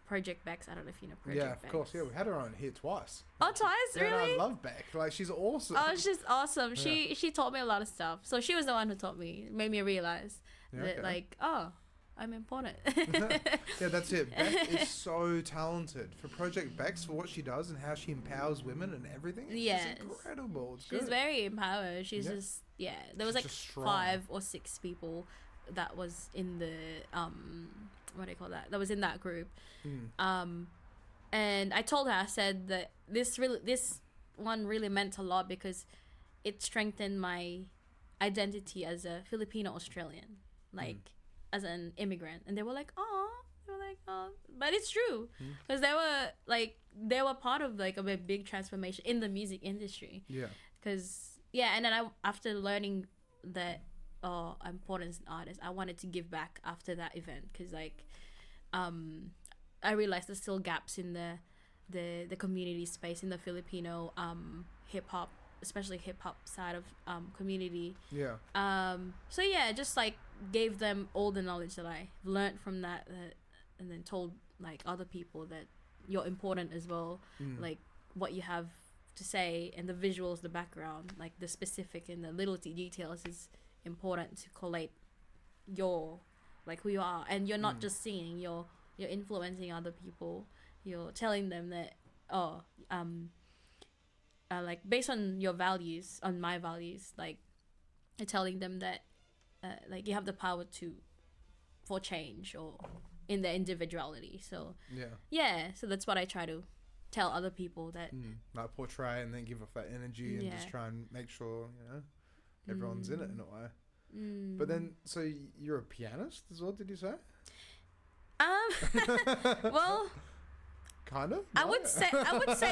Project Bex. I don't know if you know Project Bex.
Yeah, of course. Yeah, we had her on here twice.
Oh, twice?
Yeah,
Really?
I love Beck. Like, she's awesome.
Oh, she's awesome. Yeah. She taught me a lot of stuff. So she was the one who taught me, made me realize that like, oh, I'm important.
Yeah, that's it. Beck is so talented. For Project Bex, for what she does and how she empowers women and everything, it's just incredible.
She's very empowered. She's just, there was like 5 or 6 people that was in the what do you call that? That was in that group. And I told her, I said that this one really meant a lot because it strengthened my identity as a Filipino-Australian, like as an immigrant. And they were like, oh, but it's true, because they were part of like a big transformation in the music industry. Yeah. Because and then after learning that, oh, I'm important as an artist, I wanted to give back after that event, because like I realized there's still gaps in the community space in the Filipino hip-hop, especially hip-hop side of community. So just like gave them all the knowledge that I learned from that, and then told like other people that you're important as well, like what you have to say and the visuals, the background, like the specific and the little details is important to collate your like who you are. And you're not just singing, you're influencing other people. You're telling them that like based on your values, on my values, like you're telling them that like you have the power for change or in their individuality. So so that's what I try to tell other people, that
like portray and then give off that energy and just try and make sure everyone's in it in a way. But then, so you're a pianist as well, did you say?
Well,
kind of.
No? I would say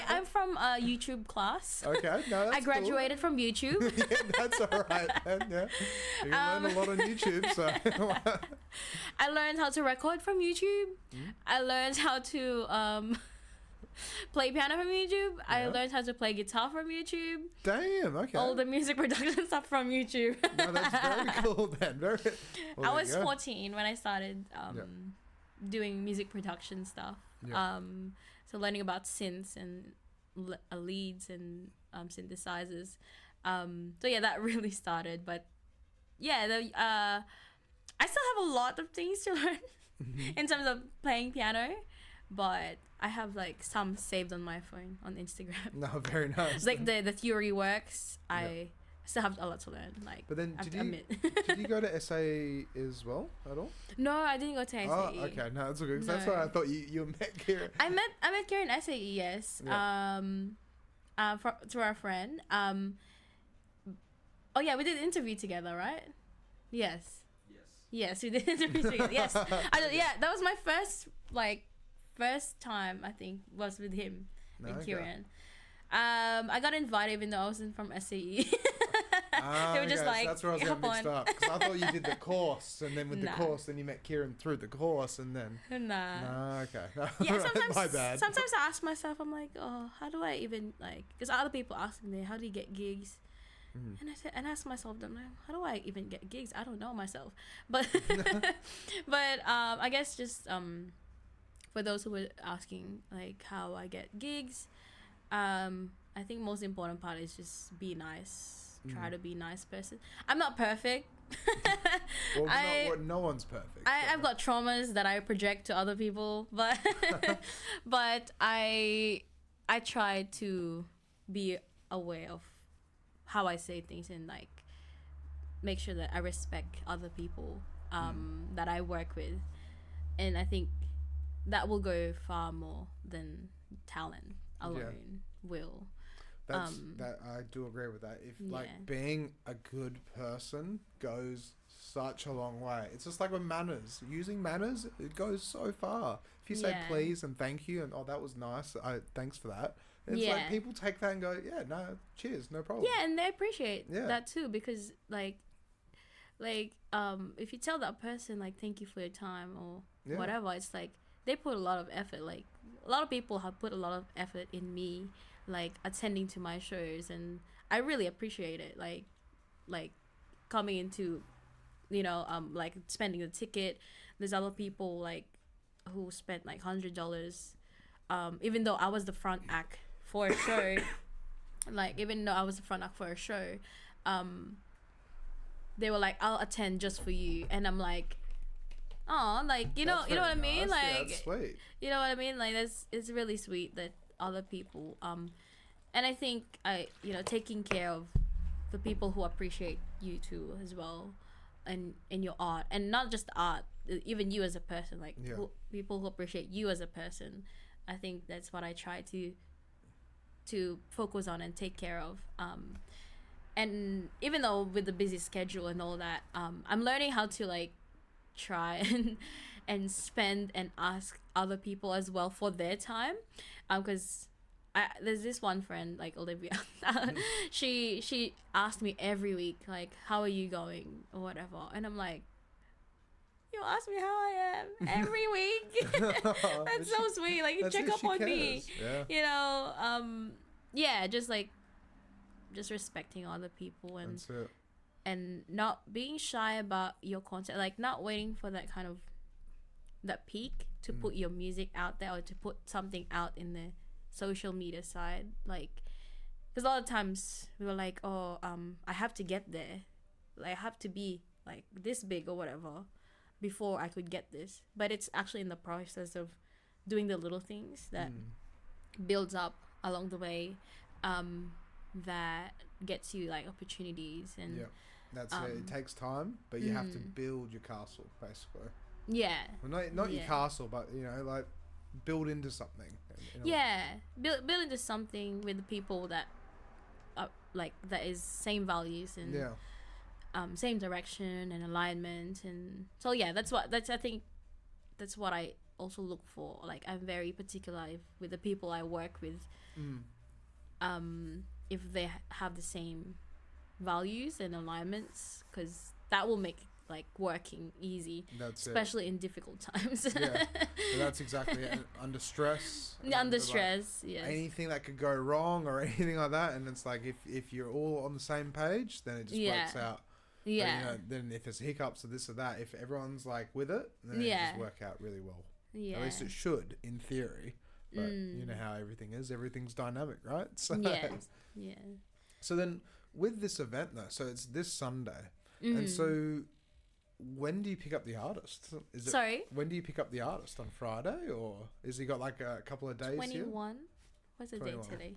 I'm from a YouTube class.
Okay, no, that's
I graduated from YouTube.
Yeah, that's all right. Then, yeah, you can learn a lot on YouTube. So
I learned how to record from YouTube. I learned how to play piano from YouTube. I learned how to play guitar from YouTube.
Damn, okay.
All the music production stuff from YouTube.
No, that's very cool then.
I was 14 when I started doing music production stuff. So learning about synths and leads and synthesizers. So that really started. But I still have a lot of things to learn in terms of playing piano. But I have like some saved on my phone on Instagram.
No, very nice.
Like the theory works. I still have a lot to learn. Like,
but then did you go to SA as well at all?
No, I didn't go to SAE.
Oh, okay, no, that's okay. No. That's why I thought you met Kieran.
I met Kieran in SAE. Yes. Through our friend. Oh yeah, we did an interview together, right? Yes. Yes, we did an interview together. Yes. That was my first time, I think, was with him and Kieran. I got invited even though I wasn't from SAE. They were just like,
so that's where I was getting mixed up, because I thought you did the course, and then with the course, then you met Kieran through the course, and then okay.
Yeah, sometimes
my bad.
Sometimes I ask myself, I'm like, oh, how do I even like? Because other people ask me, how do you get gigs? And I ask myself, I'm like, how do I even get gigs? I don't know myself, but I guess just for those who were asking like how I get gigs, I think most important part is just be nice. Try to be a nice person. I'm not perfect.
Well, no one's perfect.
I've got traumas that I project to other people, but but I try to be aware of how I say things and like make sure that I respect other people that I work with, and I think that will go far more than talent alone will.
That I do agree with that. If like being a good person goes such a long way. It's just like with manners. Using manners, it goes so far. If you say please and thank you and that was nice, thanks for that. It's like people take that and go, yeah, no, cheers, no problem.
Yeah, and they appreciate that too, because like if you tell that person like thank you for your time or whatever, it's like they put a lot of effort. Like a lot of people have put a lot of effort in me, like attending to my shows, and I really appreciate it. Like coming into, like spending the ticket. There's other people like who spent like $100, even though I was the front act for a show. They were like, I'll attend just for you, and I'm like, oh, like you know what I mean,
nice.
like
that's sweet.
You know what I mean, like it's really sweet that other people and I think taking care of the people who appreciate you too as well, and in your art, and not just art, even you as a person, like people who appreciate you as a person. I think that's what I try to focus on and take care of. And even though with the busy schedule and all that, I'm learning how to like try and spend and ask other people as well for their time, because there's this one friend like Olivia. she asked me every week like, how are you going or whatever, and I'm like, you ask me how I am every week. That's so sweet. Like you check up on me. Just respecting other people and not being shy about your content, like not waiting for that kind of that peak to put your music out there or to put something out in the social media side, like because a lot of times we were like, I have to get there, like I have to be like this big or whatever before I could get this, but it's actually in the process of doing the little things that builds up along the way, that gets you like opportunities. And
that's it. It takes time, but you have to build your castle basically. Well, not your castle, but like build into something.
Build into something with the people that are like that is same values and same direction and alignment. And so I think that's what I also look for. Like I'm very particular with the people I work with, if they have the same values and alignments, because that will make like working easy, especially in difficult times.
That's exactly it. Under stress,
yes,
anything that could go wrong or anything like that, and it's like if you're all on the same page, then it just works out. But, then if there's hiccups or this or that, if everyone's like with it, then it just work out really well. At least it should, in theory. But you know how everything is. Everything's dynamic, right? So, So then with this event though, so it's this Sunday, and so when do you pick up the artist? When do you pick up the artist? On Friday, or is he got like a couple of days
21. What's the date today?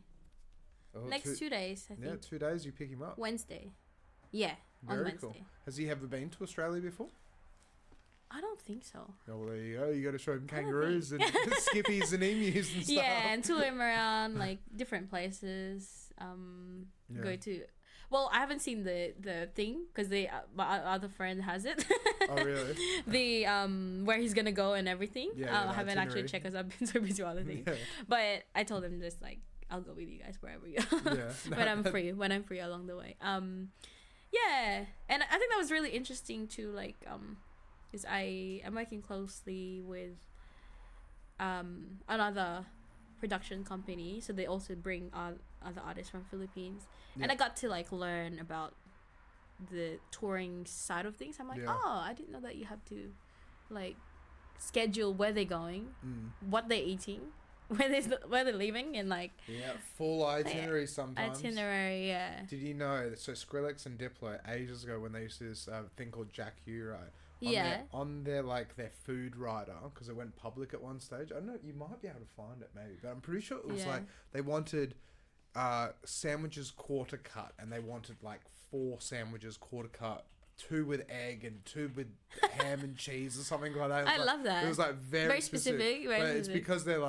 Next 2 days, I think.
Yeah, 2 days you pick him up.
Wednesday. Yeah, on Wednesday. Cool.
Has he ever been to Australia before?
I don't think so.
Oh, well, there you go. You got to show him kangaroos and skippies and emus and stuff.
Yeah, and tour him around like different places. Go to. Well, I haven't seen the thing because my other friend has it.
Oh really?
The where he's gonna go and everything. I haven't actually checked because I've been so busy with other things. But I told him just like I'll go with you guys wherever you go. When I'm free along the way. And I think that was really interesting too. Like because I am working closely with another production company, so they also bring other artists from Philippines, and I got to like learn about the touring side of things. I'm like, I didn't know that you have to like schedule where they're going, what they're eating, where they're leaving, and like
full itinerary sometimes.
Did
you know? So Skrillex and Diplo ages ago when they used to do this thing called Jack U, right? On their like their food rider, because it went public at one stage. I don't know, you might be able to find it maybe, but I'm pretty sure it was like they wanted sandwiches quarter cut, and they wanted like 4 sandwiches quarter cut 2 with egg and 2 with ham and cheese or something like that.
I love that.
It was like very specific.
Very
but
specific.
it's because they're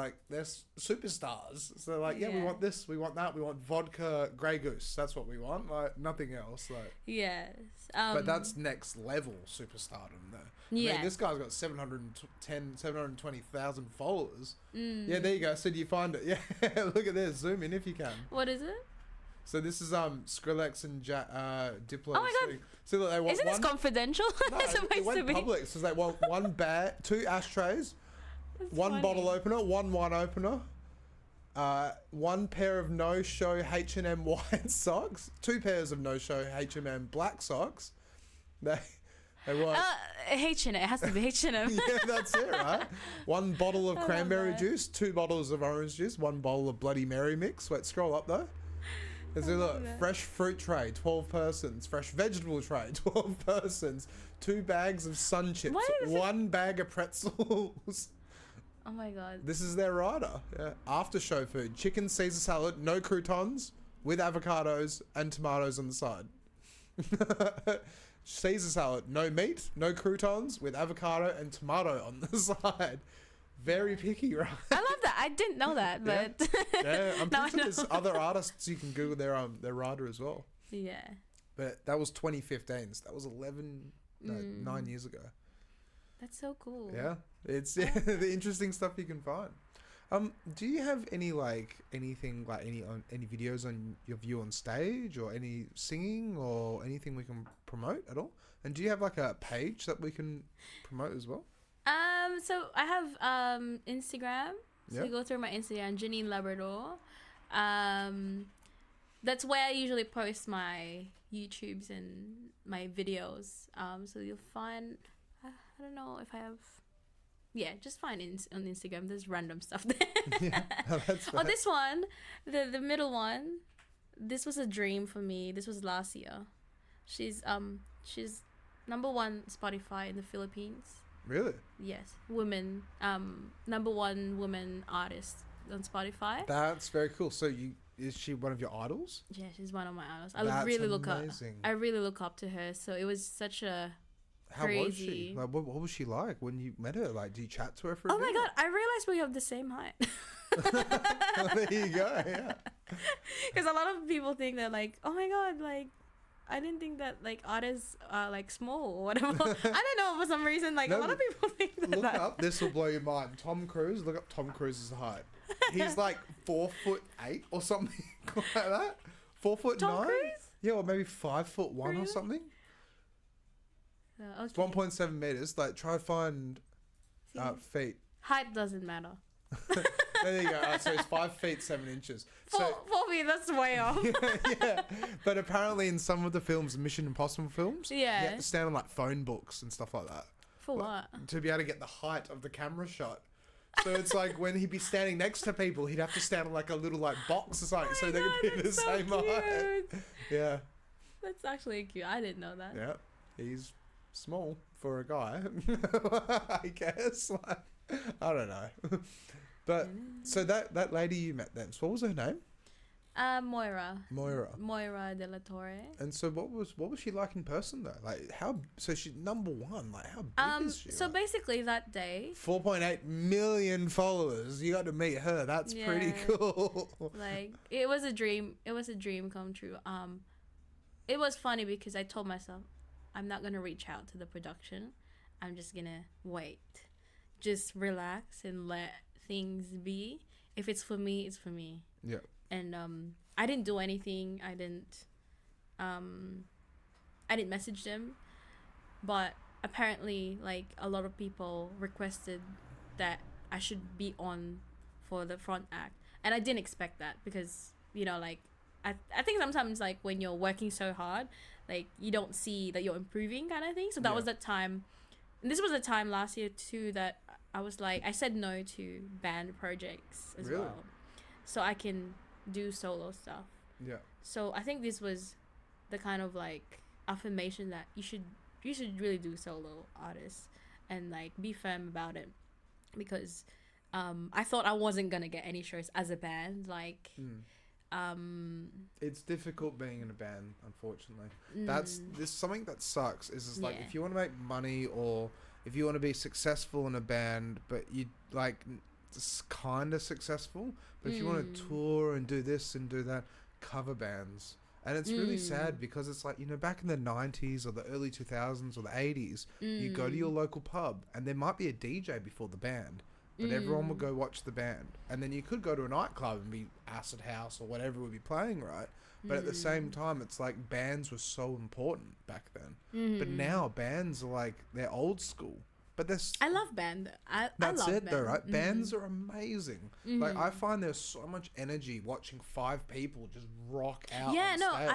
superstars. So they're like, we want this, we want that, we want vodka Grey Goose. That's what we want. Like nothing else. Like
yes.
But that's next level superstardom though.
Yeah.
I mean, this guy's got 720,000 followers. Yeah, there you go. So do you find it? Yeah, look at this. Zoom in if you can.
What is it?
So this is Skrillex and Diplo.
Oh my god!
So look, they want
Isn't this confidential?
No,
It's supposed
it went
to be
public. So they want 1 bag, 2 ashtrays,
That's
1
funny.
bottle opener, 1 wine opener, 1 pair of no-show H&M white socks, 2 pairs of no-show H&M black socks. They want.
H&M. It has to be H&M.
Yeah, that's it, right? 1 bottle of
I love
cranberry
that.
juice, 2 bottles of orange juice, 1 bowl of Bloody Mary mix. Wait, scroll up though. There's a look,
that.
fresh fruit tray, 12 persons. Fresh vegetable tray, 12 persons. 2 bags of sun chips,
Why is
1 bag of pretzels.
Oh my god.
This is their rider. Yeah. After show food, chicken Caesar salad, no croutons, with avocados and tomatoes on the side. Caesar salad, no meat, no croutons, with avocado and tomato on the side. Very picky, right?
I love that. I didn't know that, but
Yeah, I'm
Now I
pretty sure there's
know.
other artists you can Google their rider as well.
yeah.
But that was 2015, so that was 9 years ago.
That's so cool.
Yeah, it's the interesting stuff you can find. Do you have any anything any videos on your view on stage or any singing or anything we can promote at all? And do you have like a page that we can promote as well?
So I have Instagram. So
Yeah.
you go through my Instagram, Janine Labrador. That's where I usually post my YouTubes and my videos. So you'll find, I don't know if I have. Yeah, just find on Instagram. There's random stuff there.
Yeah, that's
Oh, this one, the middle one. This was a dream for me. This was last year. She's #1 Spotify in the Philippines.
Really?
Yes, women. #1 woman artist on Spotify.
That's very cool. So is she one of your idols?
Yeah, she's one of my idols.
That's
really look up.
amazing.
I really look up to her. So it was such a
How was she?
crazy.
Like, what was she like when you met her? Like, did you chat to her for a
Oh my
bit?
god! I realized we have the same height.
There you go. Yeah.
Because a lot of people think that like, oh my god, like, I didn't think that like artists are like small or whatever. I don't know, for some reason, like
No,
a lot of people think that.
Look up. This will blow your mind. Tom Cruise. Look up Tom Cruise's height. He's like 4'8" or something like that. 4'9".
Tom Cruise?
Yeah, or maybe 5'1" or
Really?
something.
Okay.
It's 1.7 meters. Like, try find
See,
feet.
height doesn't matter.
There you go. So it's 5 feet 7 inches.
For me, that's way off.
Yeah. But apparently in some of the films, Mission Impossible films, you
Yeah.
have to stand on like phone books and stuff like that.
For what?
To be able to get the height of the camera shot. So it's like when he'd be standing next to people, he'd have to stand on like a little like box or something so they could be the same height. Yeah.
That's actually cute. I didn't know that.
Yeah. He's small for a guy, I guess. Like, I don't know. But so that lady you met then, so what was her name?
Moira Dela Torre.
And so what was she like in person though? Like so she's #1, like how big is she?
So
like?
basically that day,
4.8 million followers. You got to meet her. That's pretty
Yeah.
cool.
like it was a dream come true. It was funny because I told myself I'm not gonna reach out to the production. I'm just gonna wait, just relax and let things be. If it's for me, it's for me.
Yeah.
And I didn't do anything. I didn't message them, but apparently like a lot of people requested that I should be on for the front act, and I didn't expect that because like I think sometimes like when you're working so hard, like you don't see that you're improving kind of thing. So that was that time, and this was the time last year too that I was like I said no to band projects as
Really?
well, so I can do solo stuff.
Yeah.
So I think this was the kind of like affirmation that you should really do solo artists and like be firm about it, because I thought I wasn't gonna get any shows as a band. Like
It's difficult being in a band, unfortunately. There's something that sucks is just like, if you want to make money or if you want to be successful in a band, but you like kind of successful, but if you want to tour and do this and do that, cover bands. And it's really sad because it's like, you know, back in the 90s or the early 2000s or the 80s, you go to your local pub and there might be a DJ before the band, but everyone would go watch the band. And then you could go to a nightclub and be acid house or whatever would be playing, right? But at the same time, it's like bands were so important back then. But now bands are like, they're old school. But
I love band.
That's
love
it
band.
though, right? Bands are amazing. Like, I find there's so much energy watching 5 people just rock out.
Yeah,
on
no,
stage.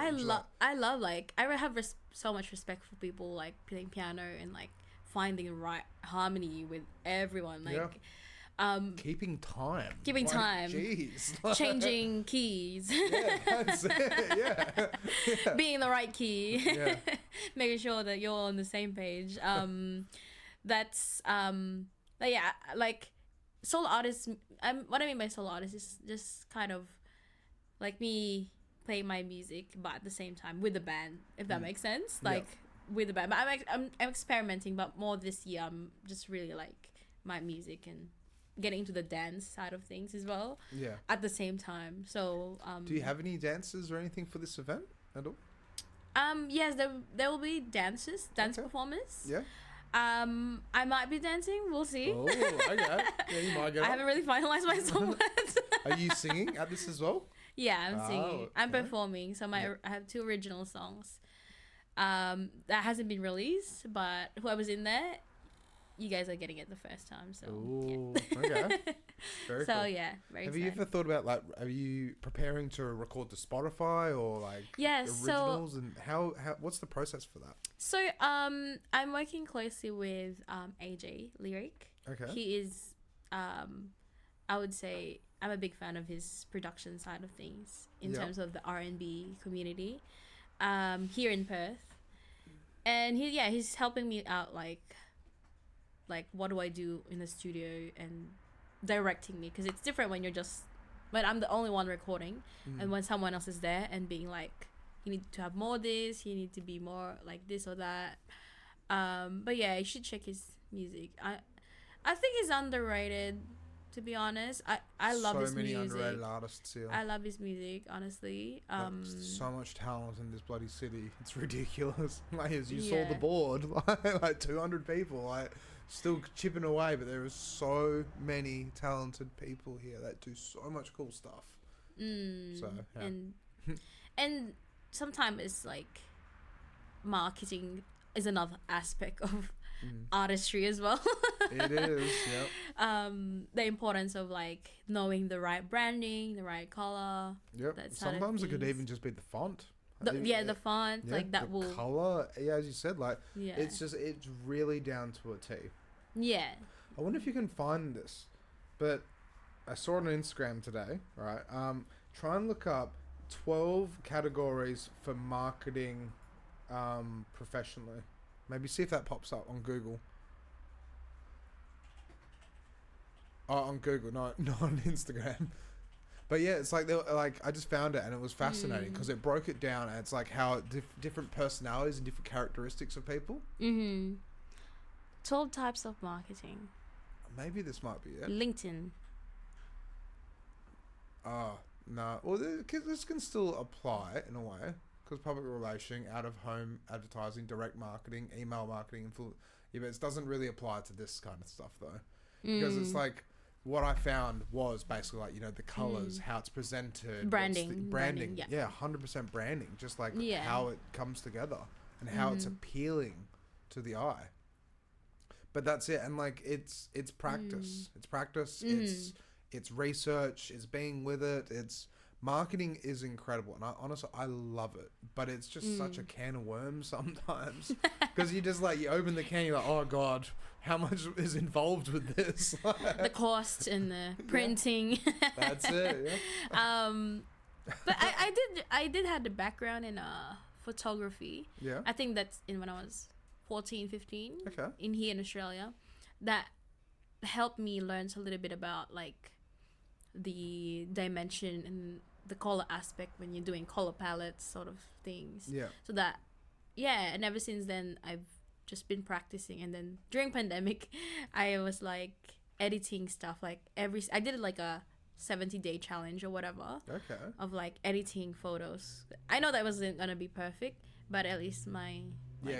I love like, I have so much respect for people like playing piano and like finding the right harmony with everyone. Like,
keeping time.
Jeez. Changing keys.
Yeah, that's it. Yeah.
Being in the right key.
Yeah.
Making sure that you're on the same page. That's yeah, like solo artists. What I mean by solo artists is just kind of like me playing my music, but at the same time with the band, if that makes sense. Like with the band, but I'm experimenting, but more this year I'm just really like my music and getting into the dance side of things as well. Yeah. At the same time, so
do you have any dances or anything for this event at all?
Yes, there will be dance performers.
Yeah.
I might be dancing. We'll see.
Oh, okay. Yeah, you might go.
I haven't really finalized my song yet.
Are you singing at this as well?
Yeah, I'm singing. I'm performing. So I have 2 original songs. That hasn't been released, but whoever's in there, you guys are getting it the first time. So.
Ooh, okay. Very
so
cool.
yeah, very.
Have you ever thought about like, are you preparing to record to Spotify or like originals, and how what's the process for that?
So I'm working closely with AJ Lyric.
Okay.
He is I would say I'm a big fan of his production side of things in terms of the R&B community here in Perth, and he's helping me out like what do I do in the studio and directing me, because it's different when I'm the only one recording and when someone else is there and being like, you need to have more of this, you need to be more like this or that. But yeah, you should check his music. I think he's underrated, to be honest. I love his music. So many underrated artists here. I love his music, honestly.
So much talent in this bloody city. It's ridiculous. Like, as you saw the board, like 200 people, like still chipping away, but there are so many talented people here that do so much cool stuff. So yeah.
And sometimes it's like marketing is another aspect of artistry as well.
It is, yep.
The importance of like knowing the right branding, the right color.
Yep. Sometimes it could even just be the font.
The font, like that will
color. Yeah, as you said, like it's really down to a T.
Yeah.
I wonder if you can find this, but I saw it on Instagram today. Right. Try and look up 12 categories for marketing, professionally. Maybe see if that pops up on Google. Oh, on Google, not on Instagram. But yeah, it's like I just found it and it was fascinating because it broke it down, and it's like how different personalities and different characteristics of people.
12 types of marketing.
Maybe this might be it.
LinkedIn.
No. Well, this can still apply in a way, because public relation, out-of-home advertising, direct marketing, email marketing, but it doesn't really apply to this kind of stuff though, because it's like what I found was basically like, you know, the colors, how it's presented, branding, yeah, 100% branding, just like how it comes together and how it's appealing to the eye. But that's it, and like it's practice, it's research, it's being with it, it's marketing is incredible, and I love it, but it's just such a can of worms sometimes, because you just like, you open the can, you're like, oh god, how much is involved with this?
The cost and the printing.
That's it.
But I did have the background in photography. I think that's when I was 14, 15 in here in Australia. That helped me learn a little bit about like the dimension and the color aspect when you're doing color palettes sort of things.
Yeah.
So that, yeah, and ever since then I've just been practicing. And then during pandemic, I was like editing stuff like I did like a 70-day challenge or whatever.
Okay.
Of like editing photos. I know that wasn't gonna be perfect, but at least my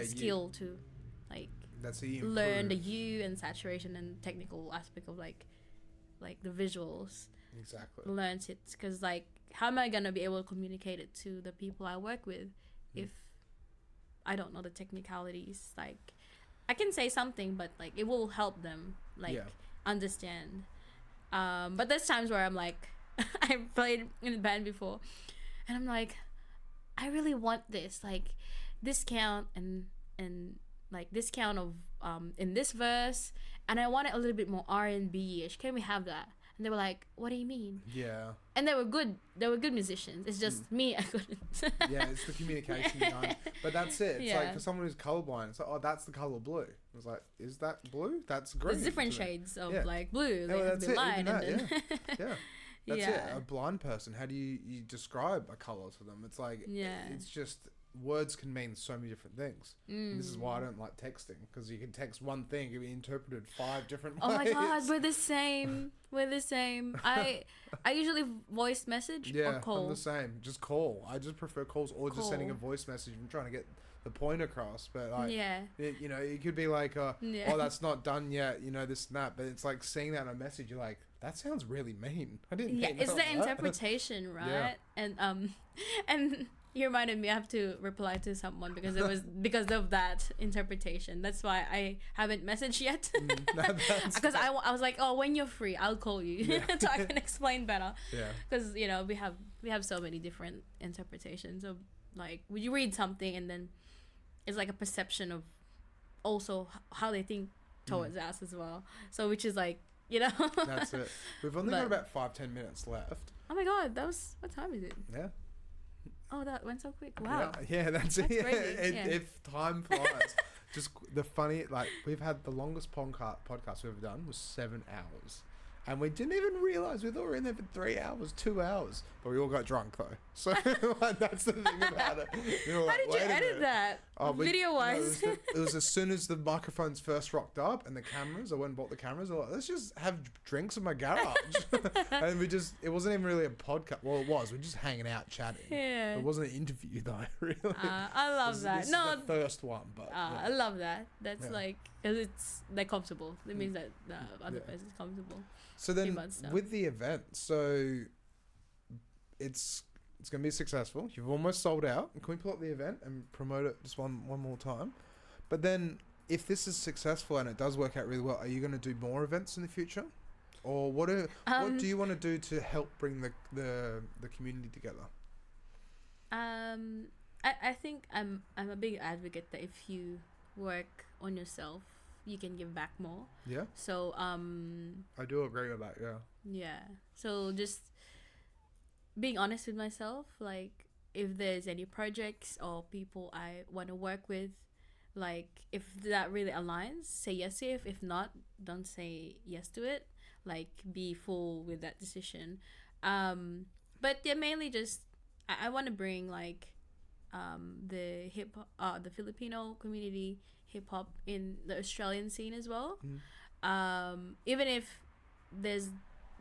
skill to like
that's the
learn the hue and saturation and technical aspect of like the visuals.
Exactly.
Learns it, because like how am I gonna be able to communicate it to the people I work with if I don't know the technicalities? Like I can say something, but like it will help them like understand. But there's times where I'm like I played in a band before and I'm like, I really want this, like this count and like this count of in this verse, and I want it a little bit more R&B-ish. Can we have that? And they were like, what do you mean?
Yeah.
And they were good musicians. It's just me, I couldn't.
Yeah, it's the communication behind. But that's it. It's like for someone who's colorblind, it's like, oh, that's the color blue. It's like, is that blue? That's green.
There's different shades of like blue. They have to be light.
Yeah. That's it. A blind person, how do you describe a color to them? It's like, it's just, words can mean so many different things. And this is why I don't like texting, because you can text one thing, it can be interpreted 5 different ways.
Oh my god, we're the same. I usually voice message or call.
I'm the same. Just call. I just prefer calls, or just sending a voice message. I'm trying to get the point across, but like, you know, it could be like, oh, that's not done yet, you know, this and that. But it's like seeing that in a message, you're like, that sounds really mean. I didn't.
Yeah, it's the interpretation, right? And you reminded me I have to reply to someone because it was because of that interpretation. That's why I haven't messaged yet. Because I was like, oh, when you're free, I'll call you so I can explain better. Yeah. Because you know we have so many different interpretations of like when you read something and then it's like a perception of also how they think towards us as well. So which is like, you know.
That's it. We've only got about 5-10 minutes left.
Oh my god, what time is it?
Yeah.
Oh, that went so quick. Wow.
Yeah, that's it. If time flies. Just the funny, like, we've had the longest podcast we've ever done was 7 hours. And we didn't even realize we thought we were in there for 3 hours, 2 hours. But we all got drunk, though. So that's the thing about it.
How did you edit that? Video-wise?
No, it was as soon as the microphones first rocked up and the cameras, I went and bought the cameras. I was like, let's just have drinks in my garage. And it wasn't even really a podcast. Well, it was. We're just hanging out, chatting. Yeah. It wasn't an interview, though, really.
I love that.
This is the first one, but.
I love that. That's like, because they're comfortable. It means that the other person is comfortable.
So then, with the event, so it's going to be successful. You've almost sold out. Can we pull up the event and promote it just one more time? But then, if this is successful and it does work out really well, are you going to do more events in the future, or what do you want to do to help bring the community together?
I think I'm a big advocate that if you work on yourself, you can give back more. Yeah. So
I do agree with that. Yeah.
Yeah. So just being honest with myself, like if there's any projects or people I want to work with, like if that really aligns, say yes to it. If not, don't say yes to it. Like be full with that decision. But yeah, mainly just I want to bring like the the Filipino community hip hop in the Australian scene as well. Even if there's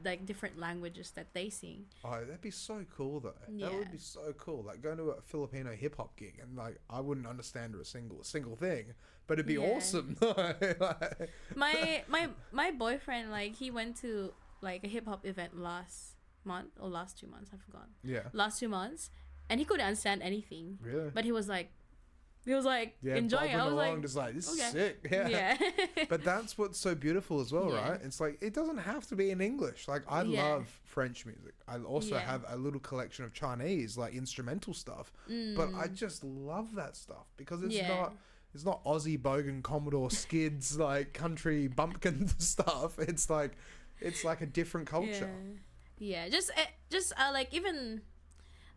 like different languages that they sing. Oh,
that'd be so cool though. Yeah. That would be so cool. Like going to a Filipino hip hop gig and like I wouldn't understand a single thing, but it'd be awesome.
my boyfriend, like he went to like a hip hop event last month or last 2 months, I forgot. Yeah. Last 2 months, and he couldn't understand anything. Really? But he was like enjoying it. I was like,
just like, this is sick. Yeah. But that's what's so beautiful as well, right? It's like, it doesn't have to be in English. Like, I love French music. I also have a little collection of Chinese, like, instrumental stuff. But I just love that stuff because it's not Aussie Bogan Commodore Skids, like, country bumpkin stuff. It's like a different culture.
Yeah. Just like, even...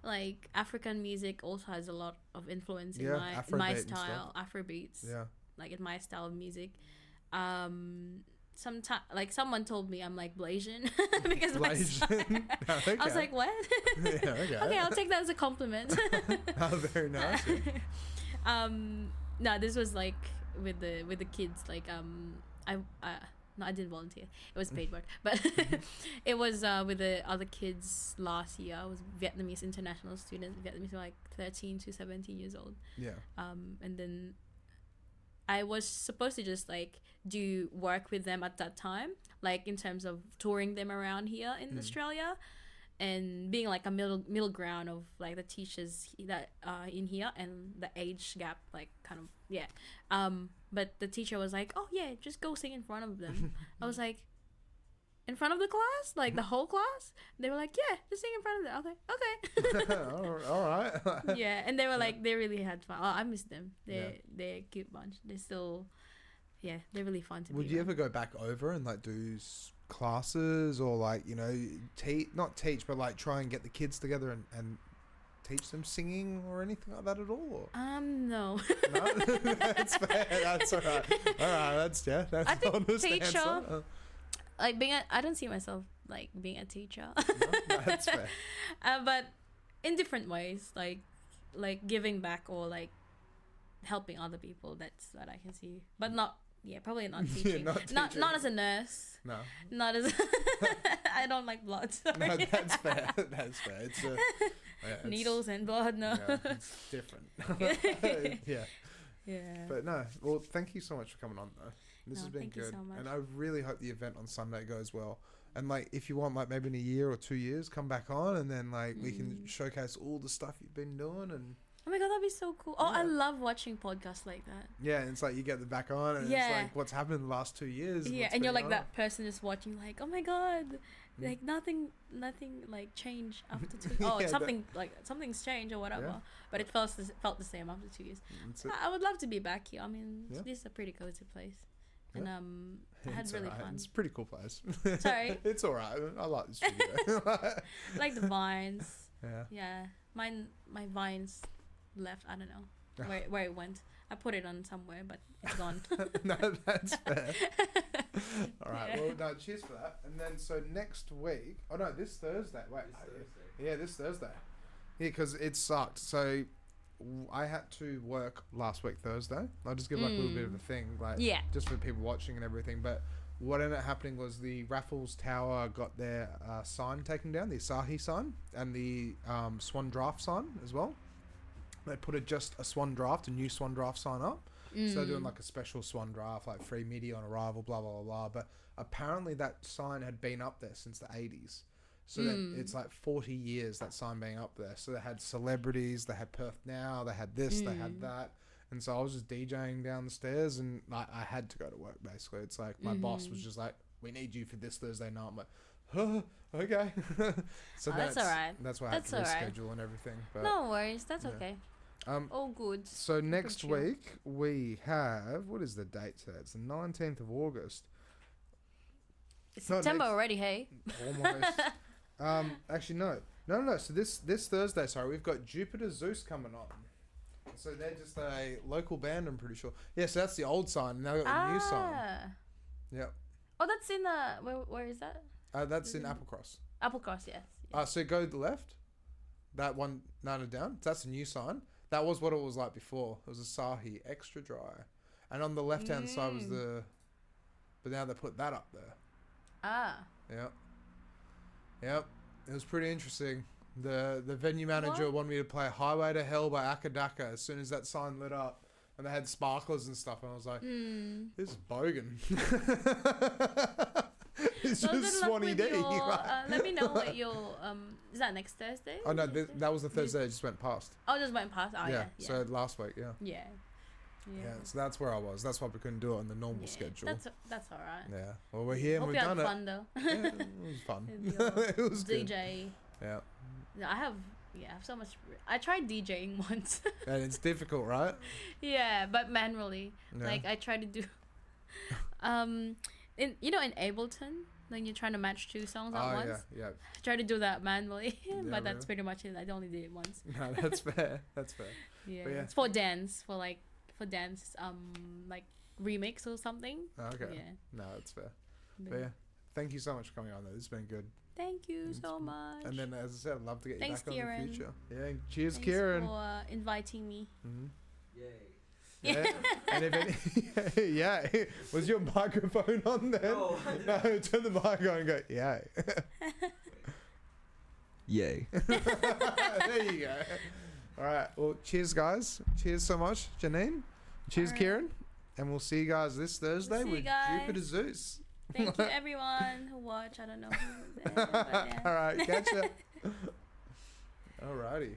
like African music also has a lot of influence in my style, Afrobeats. Yeah. Like in my style of music. sometime like someone told me I'm like Blasian because
Blasian. Okay.
I was like, what?
Yeah, okay.
Okay, I'll take that as a compliment.
Oh, very nice.
No, this was like with the kids. Like I no, I didn't volunteer. It was paid work, but it was with the other kids last year. I was Vietnamese international students. Vietnamese were like 13 to 17 years old.
Yeah.
And then I was supposed to just like do work with them at that time, like in terms of touring them around here in Australia, and being like a middle ground of like the teachers that are in here and the age gap, like kind of but the teacher was like, oh yeah, just go sing in front of them. I was like, in front of the class, like the whole class? They were like, yeah, just sing in front of them. I was like, okay.
All right.
Yeah, and they were like, they really had fun. Oh, I miss them. They're a cute bunch. They're still, they're really fun to be.
Would you ever go back over and like do classes or like, you know, not teach, but like try and get the kids together and teach them singing or anything like that at all?
No.
No? That's fair. That's all right. All right. That's
I think
honest
teacher,
answer.
like I don't see myself like being a teacher.
No, that's fair.
But in different ways, like giving back or like helping other people. That's what I can see. But not, probably not teaching. Not as a nurse.
No.
Not as. I don't like blood. Sorry.
No, that's fair. That's fair. It's
needles and blood. No.
Yeah, it's different. Yeah.
Yeah.
But no. Well, thank you so much for coming on though. This has been
thank you
good,
so much.
and I really hope the event on Sunday goes well. And like, if you want, like maybe in a year or 2 years, come back on, and then like we can showcase all the stuff you've been doing. And
oh my god, that'd be so cool. Oh, I love watching podcasts like that.
Yeah, and it's like you get the back on, and it's like what's happened in the last 2 years.
Yeah, and you're like that person just watching, like, oh my god, like nothing like changed after 2 years. Oh, something's changed or whatever. But it felt the same after 2 years. I would love to be back here. I mean, this is a pretty cozy place. And I had really fun.
It's a pretty cool place.
Sorry.
It's alright. I like the studio.
Like the vines.
Yeah.
Yeah. My vines left. I don't know where it went. I put it on somewhere, but it's gone.
No, that's fair. Alright, well, no, cheers for that. And then, so next week... Oh, no, this Thursday. Wait. Yeah, this Thursday. Yeah, because it sucked. So... I had to work last week Thursday. I'll just give like a little bit of a thing, like just for people watching and everything. But what ended up happening was the Raffles Tower got their sign taken down, the Asahi sign, and the Swan Draft sign as well. They put just a Swan Draft, a new Swan Draft sign up. So they're doing like a special Swan Draft, like free media on arrival, blah, blah, blah, blah. But apparently that sign had been up there since the 80s. So that it's like 40 years, that sign being up there. So they had celebrities, they had Perth Now, they had this, they had that. And so I was just DJing down the stairs, and I had to go to work, basically. It's like my boss was just like, we need you for this Thursday night. I'm like, oh, okay. So
that's all right.
That's why I had to reschedule and everything. But,
no worries. That's okay. All good.
So next week, we have, what is the date today? It's the 19th of August.
It's September already, hey?
Almost. Actually, no. So this Thursday, we've got Jupiter Zeus coming on. So they're just a local band, I'm pretty sure. Yeah, so that's the old sign. Now we've got a new sign. Yep.
Oh, that's in where is that?
That's in Applecross.
Applecross, yes.
So go to the left. That one, none down. That's a new sign. That was what it was like before. It was a Asahi extra dry, and on the left hand side was but now they put that up there. Yep. It was pretty interesting. The venue manager wanted me to play Highway to Hell by Akadaka as soon as that sign lit up, and they had sparklers and stuff, and I was like, this is bogan. It's just Swanee D.
Let me know what your is that next Thursday?
Oh no, that was the Thursday I just went past.
Oh, just went past. Oh yeah.
So last week,
Yeah.
So that's where I was. That's why we couldn't do it on the normal schedule.
That's all right.
Yeah. Well, we're here and we've done it.
Fun though.
Yeah, it was fun. It was good.
DJ.
Yeah.
I have so much. I tried DJing once.
And it's difficult, right?
Yeah, but manually. Yeah. Like I tried to do, in Ableton, when you're trying to match two songs at once. Yeah. I tried to do that manually, but that's pretty much it. I only did it once.
No, that's fair. That's fair.
Yeah. It's for dance, like remix or something.
Okay.
Yeah.
No, that's fair. But yeah, thank you so much for coming on. Though. This has been good.
Thank you so much.
And then, as I said, I'd love to get
Thanks,
you back
Kieran.
on in the future. Yeah, cheers,
Thanks
Kieran.
for inviting me.
Mm-hmm.
Yay.
Yeah. And if any, yeah, was your microphone on then?
No,
No, turn the mic on and go, yeah.
Yay.
There you go. All right. Well, cheers, guys. Cheers so much, Janine. Cheers,
All right.
Kieran. And we'll see you guys this Thursday
See you
with
guys.
Jupiter Zeus.
Thank you, everyone who watched. I don't know who. But yeah.
All right. Catch ya. All righty.